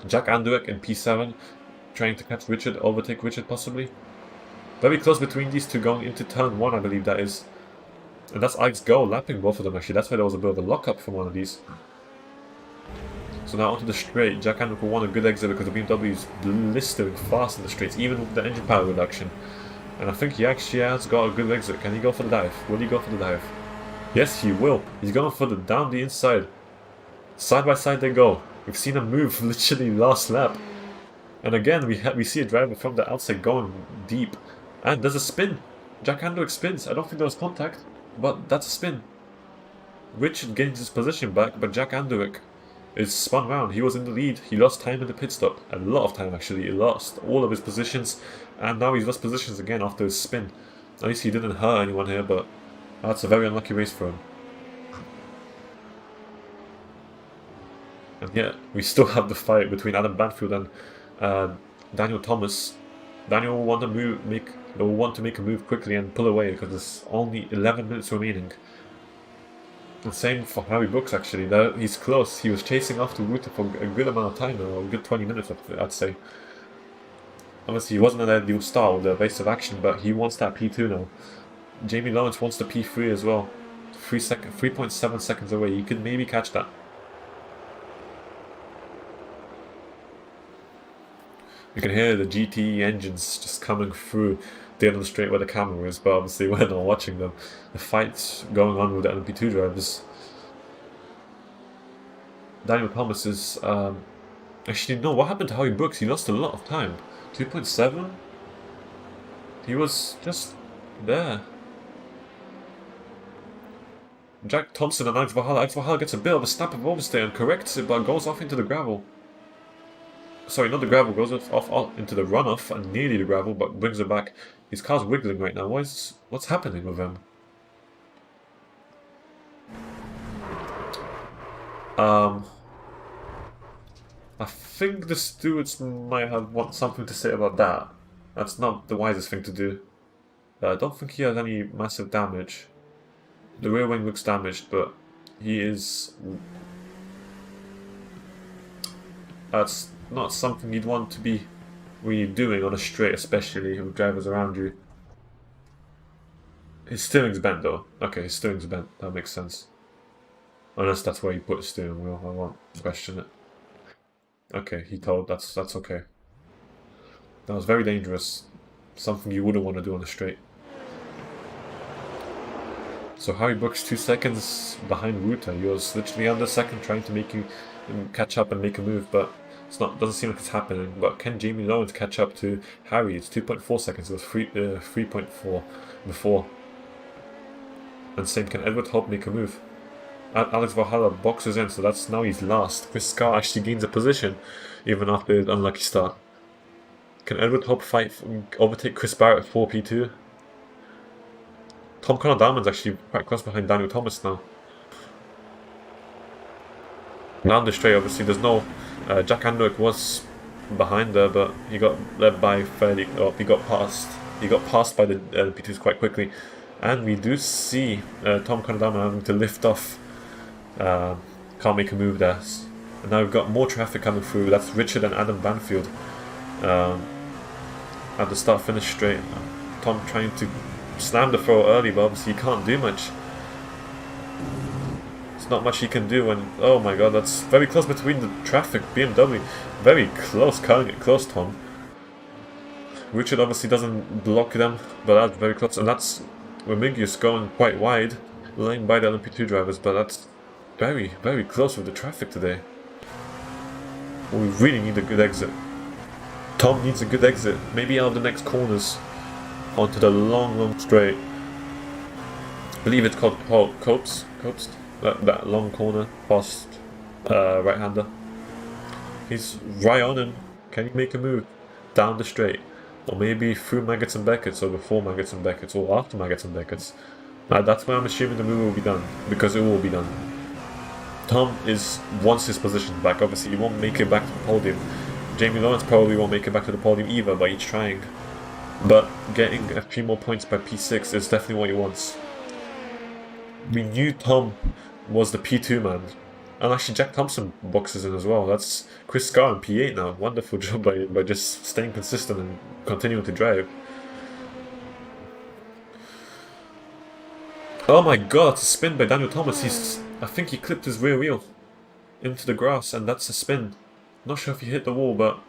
[SPEAKER 1] Jack Anderwick in P7, trying to catch Richard, overtake Richard possibly. Very close between these two going into turn 1, I believe that is. And that's Ike's goal, lapping both of them actually. That's why there was a bit of a lock-up from one of these. So now onto the straight. Jack Anderwick will want a good exit because the BMW is blistering fast in the straights, even with the engine power reduction. And I think he actually has got a good exit. Can he go for the dive? Will he go for the dive? Yes, he will. He's going for the down the inside. Side by side they go. We've seen him move literally last lap. And again, we see a driver from the outside going deep. And there's a spin. Jack Anderwick spins. I don't think there was contact, but that's a spin. Richard gains his position back, but Jack Anderwick is spun round. He was in the lead. He lost time in the pit stop. A lot of time actually. He lost all of his positions. And now he's lost positions again after his spin. At least he didn't hurt anyone here, but that's a very unlucky race for him. And yet, we still have the fight between Adam Banfield and Daniel Thomas. Daniel will want to make a move quickly and pull away because there's only 11 minutes remaining. And same for Harry Brooks actually. He's close. He was chasing after Ruta for a good amount of time now, a good 20 minutes I'd say. Obviously, he wasn't an ideal start with the evasive action, but he wants that P2 now. Jamie Lawrence wants the P3 as well. 3.7 seconds away. He could maybe catch that. You can hear the GTE engines just coming through the end of the straight where the camera is, but obviously we're not watching them. The fight's going on with the LMP2 drivers. Daniel Thomas is... actually, no, what happened to Harry Brooks? He lost a lot of time. 2.7? He was just there. Jack Thompson and Alex Valhalla. Alex Valhalla gets a bit of a snap of overstay and corrects it, but goes off into the gravel. Sorry, not the gravel, goes off into the runoff and nearly the gravel, but brings it back. His car's wiggling right now. What's happening with him? I think the stewards might have something to say about that. That's not the wisest thing to do. I don't think he has any massive damage. The rear wing looks damaged, but he is... That's not something you'd want to be really doing on a straight, especially with drivers around you. His steering's bent though. Okay, his steering's bent. That makes sense. Unless that's where he put the steering wheel. I won't question it. Okay, he told. That's okay. That was very dangerous. Something you wouldn't want to do on a straight. So Harry Brooks 2 seconds behind Ruta. He was literally under second, trying to make him catch up and make a move, but doesn't seem like it's happening. But can Jamie Lawrence catch up to Harry? It's 2.4 seconds. It was 3.4 before. And same, can Edward Hope make a move? Alex Valhalla boxes in, so that's now he's last. Chris Scar actually gains a position, even after his unlucky start. Can Edward Hope overtake Chris Barrett at 4P2? Tom Connor Diamond's actually quite close behind Daniel Thomas now. Down the straight, obviously, there's no... Jack Anderwick was behind there, but he got led by fairly... he got passed by the P2s quite quickly. And we do see Tom Condama having to lift off. Can't make a move there. And now we've got more traffic coming through. That's Richard and Adam Banfield at the start-finish straight. Tom trying to slam the throw early, but obviously he can't do much. There's not much he can do when... Oh my god, that's very close between the traffic. BMW, very close, cutting it close, Tom. Richard obviously doesn't block them, but that's very close. And that's Remigius going quite wide, laying by the LMP2 drivers, but that's very, very close with the traffic today. We really need a good exit. Tom needs a good exit, maybe out of the next corners, onto the long straight. I believe it's called Copes, that long corner past right-hander. He's right on him. Can he make a move down the straight? Or maybe through Maggots and Beckett's, or before Maggots and Beckett's, or after Maggots and Beckett's. That's why I'm assuming the move will be done, because it will be done. Tom wants his position back. Obviously he won't make it back to the podium. Jamie Lawrence probably won't make it back to the podium either, but he's trying. But getting a few more points by P6 is definitely what he wants. We knew Tom was the P2 man. And actually Jack Thompson boxes in as well. That's Chris Scarr in P8 now. Wonderful job by just staying consistent and continuing to drive. Oh my god, it's a spin by Daniel Thomas. I think he clipped his rear wheel into the grass, and that's a spin. Not sure if he hit the wall, but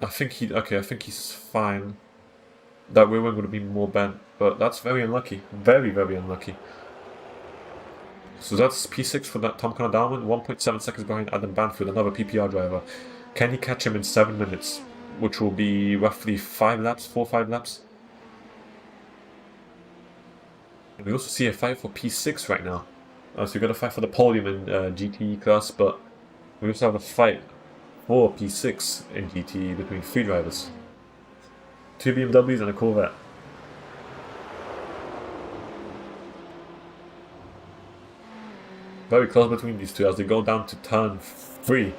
[SPEAKER 1] I think he's fine. That rear wing would have been more bent, but that's very unlucky. Very, very unlucky. So that's P6 for that Tom Condama, 1.7 seconds behind Adam Banfield, another PPR driver. Can he catch him in 7 minutes? Which will be roughly 4 or 5 laps. And we also see a fight for P6 right now. So we've got a fight for the podium in GTE class, but we also have a fight for P6 in GTE between 3 drivers. 2 BMWs and a Corvette. Very close between these two as they go down to turn 3.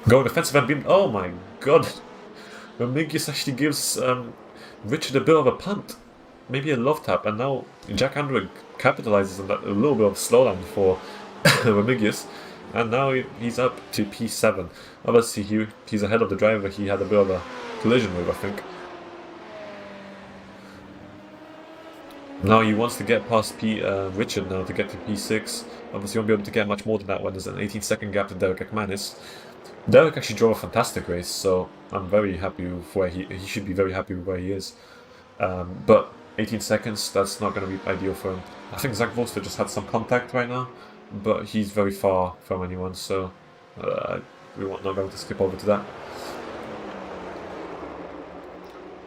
[SPEAKER 1] Going offensive and beam. Oh my god! Remigius actually gives Richard a bit of a punt. Maybe a love tap, and now Jack Andrew capitalizes on that, a little bit of slowdown for Remigius. And now he's up to P7. Obviously he's ahead of the driver he had a bit of a collision with, I think. Now he wants to get past Richard now to get to P6. Obviously he won't be able to get much more than that when there's an 18-second gap to Derek Ekmanis. Derek actually drove a fantastic race, so I'm very happy with where he should be very happy with where he is. But 18 seconds, that's not going to be ideal for him. I think Zach Volster just had some contact right now, but he's very far from anyone, so we're not going to skip over to that.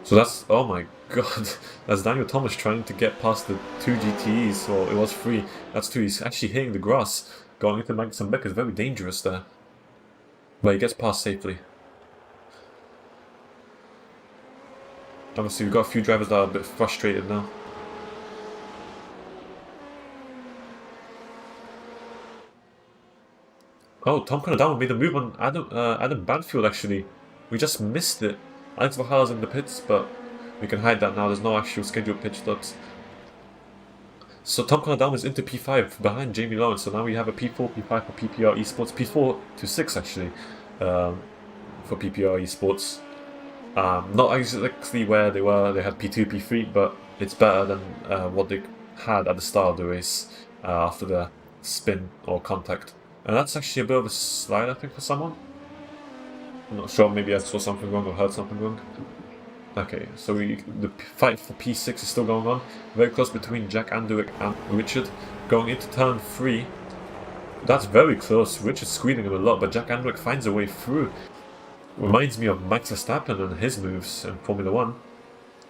[SPEAKER 1] So that's, oh my god, that's Daniel Thomas trying to get past the 2 GTEs, or it was 3, that's 2, he's actually hitting the grass, going into Magnus and Beck is very dangerous there. But he gets past safely. Obviously we've got a few drivers that are a bit frustrated now. Oh, Tom Condama made a move on Adam Banfield actually. We just missed it. Alex Valhala's in the pits, but we can hide that now. There's no actual scheduled pit stops. So Tom Condama is into P5 behind Jamie Lawrence. So now we have a P4, P5 for PPR Esports. P4 to 6 actually for PPR Esports. Not exactly where they were. They had P2, P3, but it's better than what they had at the start of the race after the spin or contact. And that's actually a bit of a slide, I think, for someone. I'm not sure, maybe I saw something wrong or heard something wrong. Okay, so the fight for P6 is still going on. Very close between Jack Andrewick and Richard. Going into turn 3. That's very close. Richard's squeezing him a lot, but Jack Andrewick finds a way through. Reminds me of Max Verstappen and his moves in Formula 1.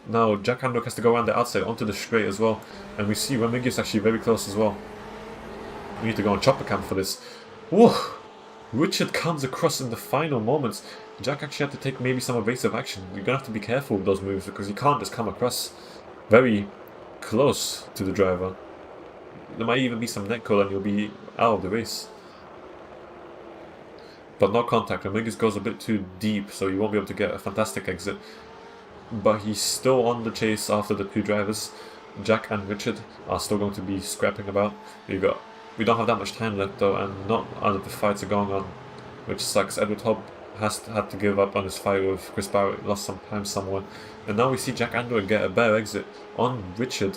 [SPEAKER 1] Now Jack Andrewick has to go around the outside onto the straight as well. And we see Remigius actually very close as well. We need to go on chopper cam for this. Whoa! Richard comes across in the final moments. Jack actually had to take maybe some evasive action. You're going to have to be careful with those moves because you can't just come across very close to the driver. There might even be some neck curl and you'll be out of the race. But no contact. Remigius goes a bit too deep, so you won't be able to get a fantastic exit. but he's still on the chase after the two drivers. Jack and Richard are still going to be scrapping about. We don't have that much time left though, and not all of the fights are going on, which sucks. Edward Hobb had to give up on his fight with Chris Barrett, lost some time somewhere, and now we see Jack Andrew get a better exit on Richard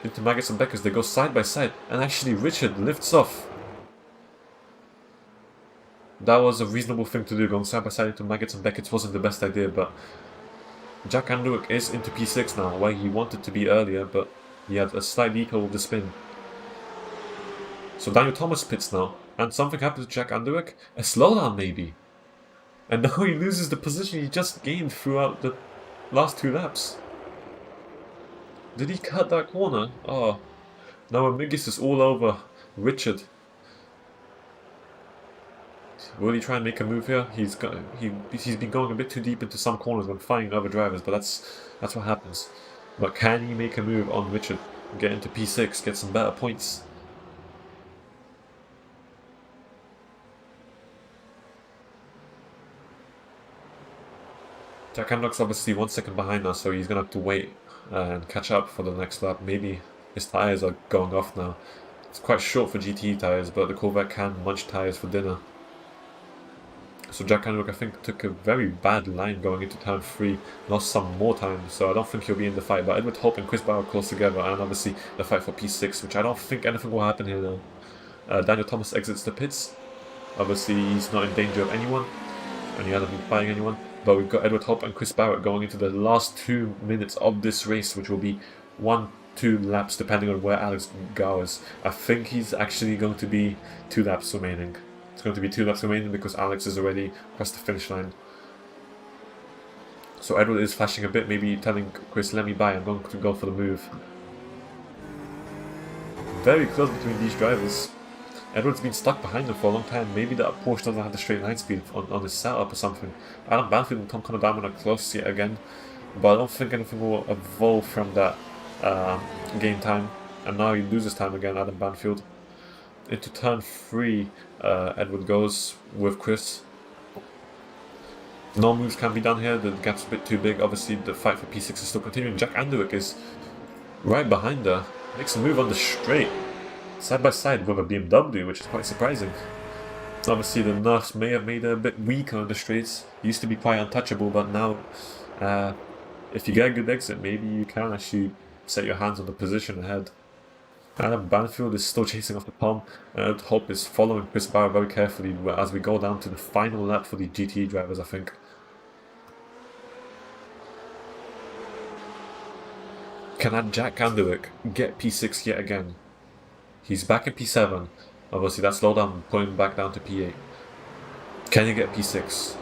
[SPEAKER 1] into Maggots and Beckers. They go side by side, and actually Richard lifts off. That was a reasonable thing to do. Going side by side into Maggots and Beckett wasn't the best idea, but Jack Andrewick is into P6 now, where he wanted to be earlier, but he had a slight detour with the spin. So Daniel Thomas pits now, and something happens to Jack Andrewick. A slowdown maybe. And now he loses the position he just gained throughout the last 2 laps. Did he cut that corner? Oh. Now Amigis is all over Richard. Will he try and make a move here? He's been going a bit too deep into some corners when fighting other drivers, but that's what happens. But can he make a move on Richard? Get into P6, get some better points. Jack Hamlock's obviously 1 second behind us, so he's going to have to wait and catch up for the next lap. Maybe his tyres are going off now. It's quite short for GT tyres, but the Corvette can munch tyres for dinner. So Jack Hamlock, I think, took a very bad line going into turn 3, lost some more time, so I don't think he'll be in the fight. But Edward Hope and Chris Bauer close together, and obviously the fight for P6, which I don't think anything will happen here now. Daniel Thomas exits the pits. Obviously he's not in danger of anyone, and he hasn't been fighting anyone. But we've got Edward Hope and Chris Barrett going into the last 2 minutes of this race, which will be 1-2 laps depending on where Alex goes. I think he's actually going to be 2 laps remaining. It's going to be 2 laps remaining because Alex is already across the finish line. So Edward is flashing a bit, maybe telling Chris, let me by, I'm going to go for the move. Very close between these drivers. Edward's been stuck behind them for a long time. Maybe that Porsche doesn't have the straight line speed on his setup or something. Adam Banfield and Tom Conor are close yet again, but I don't think anything will evolve from that gain time. And now he loses time again, Adam Banfield. Into turn 3, Edward goes with Chris. No moves can be done here, the gap's a bit too big. Obviously the fight for P6 is still continuing. Jack Andrewick is right behind her. Makes a move on the straight. Side by side with a BMW, which is quite surprising. Obviously the nerfs may have made her a bit weaker on the straights. Used to be quite untouchable, but now if you get a good exit, maybe you can actually set your hands on the position ahead. Adam Banfield is still chasing off the palm, and Hope is following Chris Barrett very carefully as we go down to the final lap for the GT drivers, I think. Can Jack Andrewick get P6 yet again? He's back in P7. Obviously that slowdown pulling him back down to P8. Can he get P6?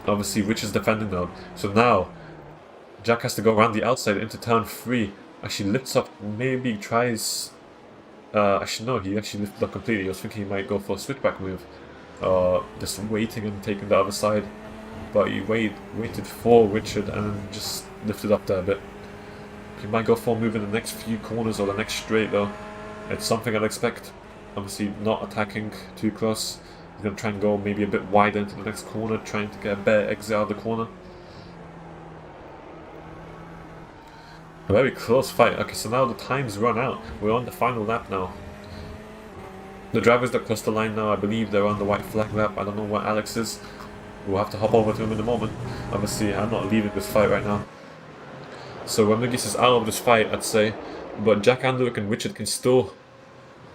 [SPEAKER 1] Obviously Rich is defending now. So now Jack has to go around the outside into turn 3. Actually lifts up, maybe tries... actually no, he actually lifted up completely. I was thinking he might go for a switchback move. Just waiting and taking the other side. But he waited for Richard and just lifted up there a bit. He might go for a move in the next few corners or the next straight though. It's something I'd expect. Obviously not attacking too close. He's going to try and go maybe a bit wider into the next corner, trying to get a better exit out of the corner. A very close fight. Okay, so now the time's run out. We're on the final lap now. The drivers that crossed the line now, I believe they're on the white flag lap. I don't know where Alex is. We'll have to hop over to him in a moment. Obviously, I'm not leaving this fight right now. So Ramigis is out of this fight, I'd say. But Jack Andrewick and Richard can still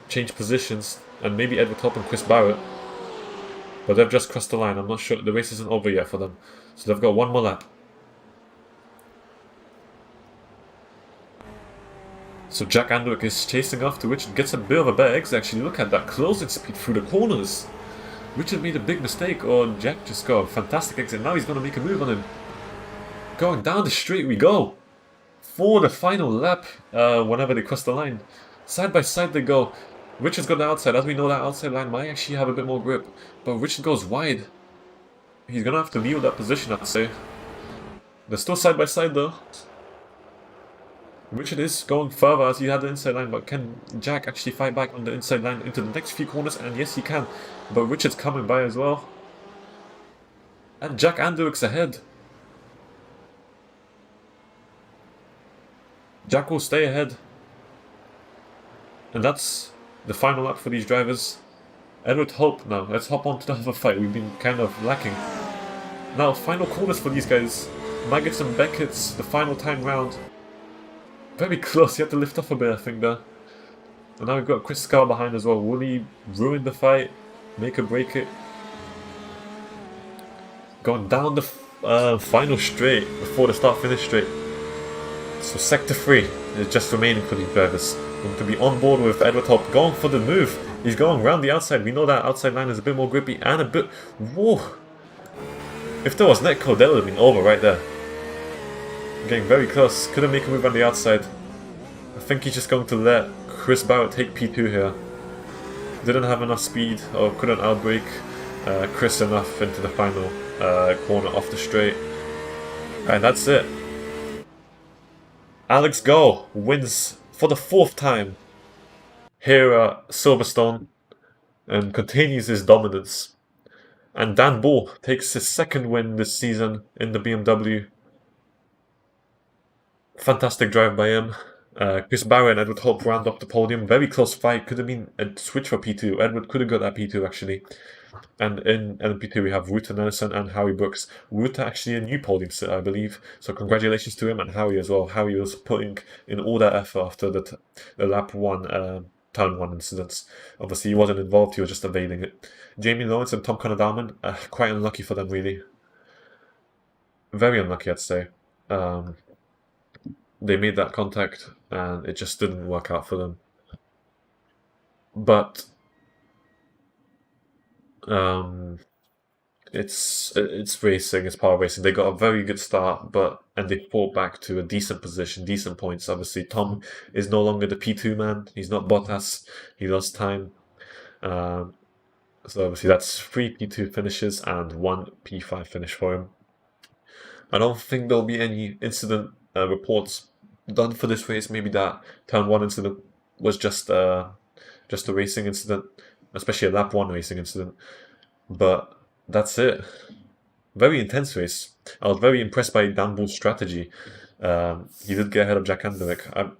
[SPEAKER 1] change positions. And maybe Edward Hope and Chris Barrett. But they've just crossed the line. I'm not sure. The race isn't over yet for them. So they've got one more lap. So Jack Andrewick is chasing after Richard. Gets a bit of a better exit actually. Look at that closing speed through the corners. Richard made a big mistake, or Jack just got a fantastic exit. Now he's going to make a move on him. Going down the straight we go. For the final lap, whenever they cross the line. Side by side they go. Richard's got the outside. As we know, that outside line might actually have a bit more grip. But Richard goes wide. He's going to have to leave that position, I'd say. They're still side by side though. Richard is going further as he had the inside line, but can Jack actually fight back on the inside line into the next few corners? And yes, he can. But Richard's coming by as well. And Jack Andrewick's ahead. Jack will stay ahead. And that's the final lap for these drivers. Edward Hope now. Let's hop on to the other fight. We've been kind of lacking. Now, final corners for these guys. Maggots and Beckett's the final time round. Very close. He had to lift off a bit, I think, there. And now we've got Chris Scar behind as well. Will he ruin the fight? Make or break it? Going down the final straight before the start-finish straight. So Sector 3 is just remaining for these drivers. Going to be on board with Edward Hope, going for the move. He's going round the outside. We know that outside line is a bit more grippy and a bit... Whoa! If there was netcode, that would have been over right there. Getting very close. Couldn't make a move on the outside. I think he's just going to let Chris Barrett take P2 here. Didn't have enough speed or couldn't outbrake Chris enough into the final corner off the straight. And that's it. Alex Go wins for the 4th time here at Silverstone and continues his dominance. And Dan Bull takes his 2nd win this season in the BMW. Fantastic drive by him. Chris Barrett and Edward Hope round up the podium. Very close fight. Could have been a switch for P2. Edward could have got that P2 actually. And in LMP2 we have Ruta Nelson and Howie Brooks. Ruta actually a new podium sitter, I believe. So congratulations to him and Howie as well. Howie was putting in all that effort after the lap 1 turn 1 incidents. Obviously he wasn't involved, he was just evading it. Jamie Lawrence and Tom Connor-Darman, quite unlucky for them really. Very unlucky, I'd say. They made that contact and it just didn't work out for them. But it's racing, it's power racing. They got a very good start, and they fought back to a decent position, decent points. Obviously, Tom is no longer the P2 man. He's not Bottas. He lost time. So obviously that's 3 P2 finishes and 1 P5 finish for him. I don't think there'll be any incident reports done for this race. Maybe that turn 1 incident was just a racing incident, especially a lap 1 racing incident. But that's it. Very intense race. I was very impressed by Dan Bull's strategy. He did get ahead of Jack Andrewick.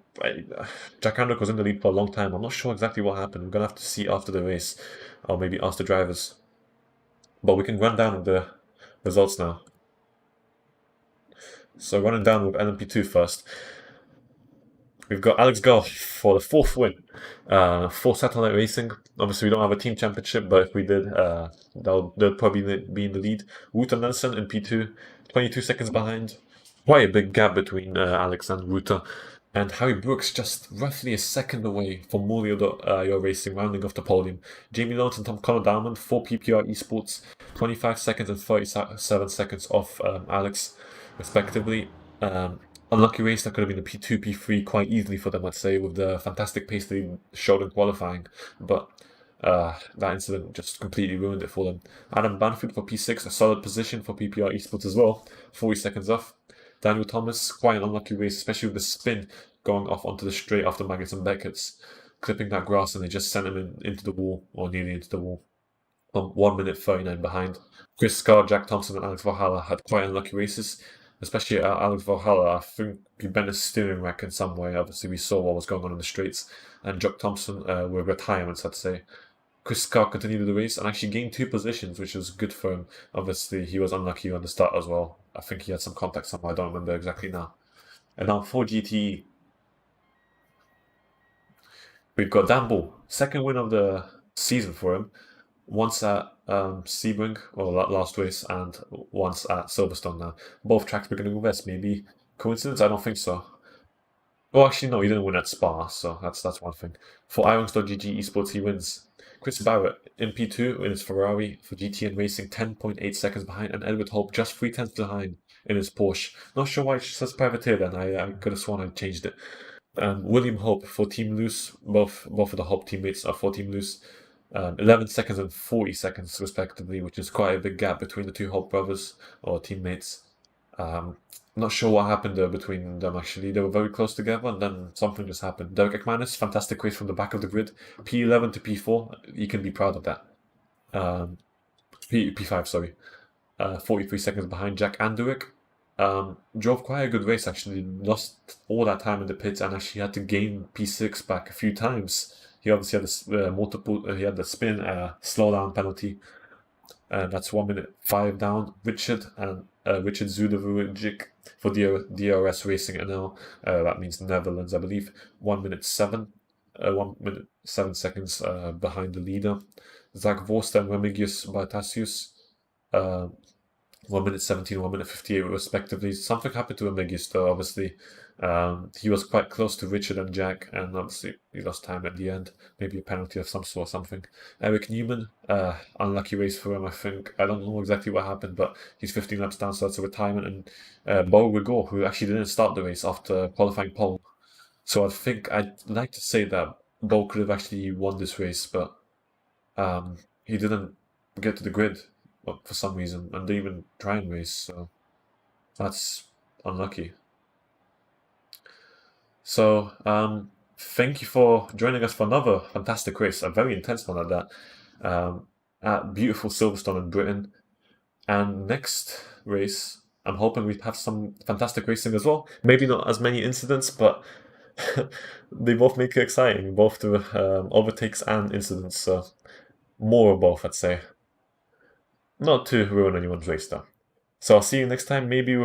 [SPEAKER 1] Jack Andrewick was in the lead for a long time. I'm not sure exactly what happened. We're going to have to see after the race, or maybe ask the drivers. But we can run down the results now. So running down with LMP2 first. We've got Alex Goff for the 4th win for Satellite Racing. Obviously, we don't have a team championship, but if we did, they'll probably be in the lead. Ruta Nelson in P2, 22 seconds behind. Quite a big gap between Alex and Ruta. And Harry Brooks just roughly a second away from Your Racing, rounding off the podium. Jamie Lawrence and Tom Connor-Darman for PPR Esports, 25 seconds and 37 seconds off Alex, respectively. Unlucky race, that could have been a P2, P3 quite easily for them, I'd say, with the fantastic pace they showed in qualifying. But that incident just completely ruined it for them. Adam Banfield for P6, a solid position for PPR Esports as well, 40 seconds off. Daniel Thomas, quite an unlucky race, especially with the spin going off onto the straight after Maggots and Beckett's, clipping that grass, and they just sent him into the wall, or nearly into the wall. 1 minute 39 behind. Chris Scar, Jack Thompson and Alex Valhalla had quite unlucky races. Especially Alex Valhalla, I think he bent his steering rack in some way. Obviously, we saw what was going on in the straights. And Jack Thompson were retirements, I'd say. Chris Scott continued the race and actually gained 2 positions, which was good for him. Obviously, he was unlucky on the start as well. I think he had some contact somewhere, I don't remember exactly now. And now for GTE, we've got Dan Bull, 2nd win of the season for him. Once at Sebring, or last race, and once at Silverstone now. Both tracks beginning with S. Maybe coincidence? I don't think so. Oh, actually, no, he didn't win at Spa, so that's one thing. For iRacing.gg Esports, he wins. Chris Barrett in P2 in his Ferrari for GTN Racing, 10.8 seconds behind, and Edward Hope just 3 tenths behind in his Porsche. Not sure why it says privateer then, I could have sworn I changed it. William Hope for Team Loose, both of the Hope teammates are for Team Loose. 11 seconds and 40 seconds respectively, which is quite a big gap between the 2 Hope brothers or teammates. Not sure what happened there between them, actually. They were very close together, and then something just happened. Derek McManus, fantastic race from the back of the grid. P11 to P4, you can be proud of that. P5, sorry. 43 seconds behind Jack Andurick. Drove quite a good race, actually. Lost all that time in the pits and actually had to gain P6 back a few times. He obviously had he had the spin slowdown penalty. And that's 1 minute 5 down. Richard Zudovic for DRS Racing NL. That means Netherlands, I believe. 1 minute 7. 1 minute 7 seconds behind the leader. Zach Vorster and Remigius Bartasius. 1 minute 17, 1 minute 58 respectively. Something happened to Remigius though, obviously. He was quite close to Richard and Jack, and obviously he lost time at the end. Maybe a penalty of some sort or something. Eric Newman, unlucky race for him, I think. I don't know exactly what happened, but he's 15 laps down, so that's a retirement. And Bo Rigor, who actually didn't start the race after qualifying pole. So I think I'd like to say that Bo could have actually won this race, but he didn't get to the grid for some reason and didn't even try and race, so that's unlucky. So, thank you for joining us for another fantastic race, a very intense one at that, at beautiful Silverstone in Britain. And next race, I'm hoping we have some fantastic racing as well. Maybe not as many incidents, but they both make it exciting, both the overtakes and incidents. So more of both, I'd say. Not to ruin anyone's race, though. So I'll see you next time, maybe with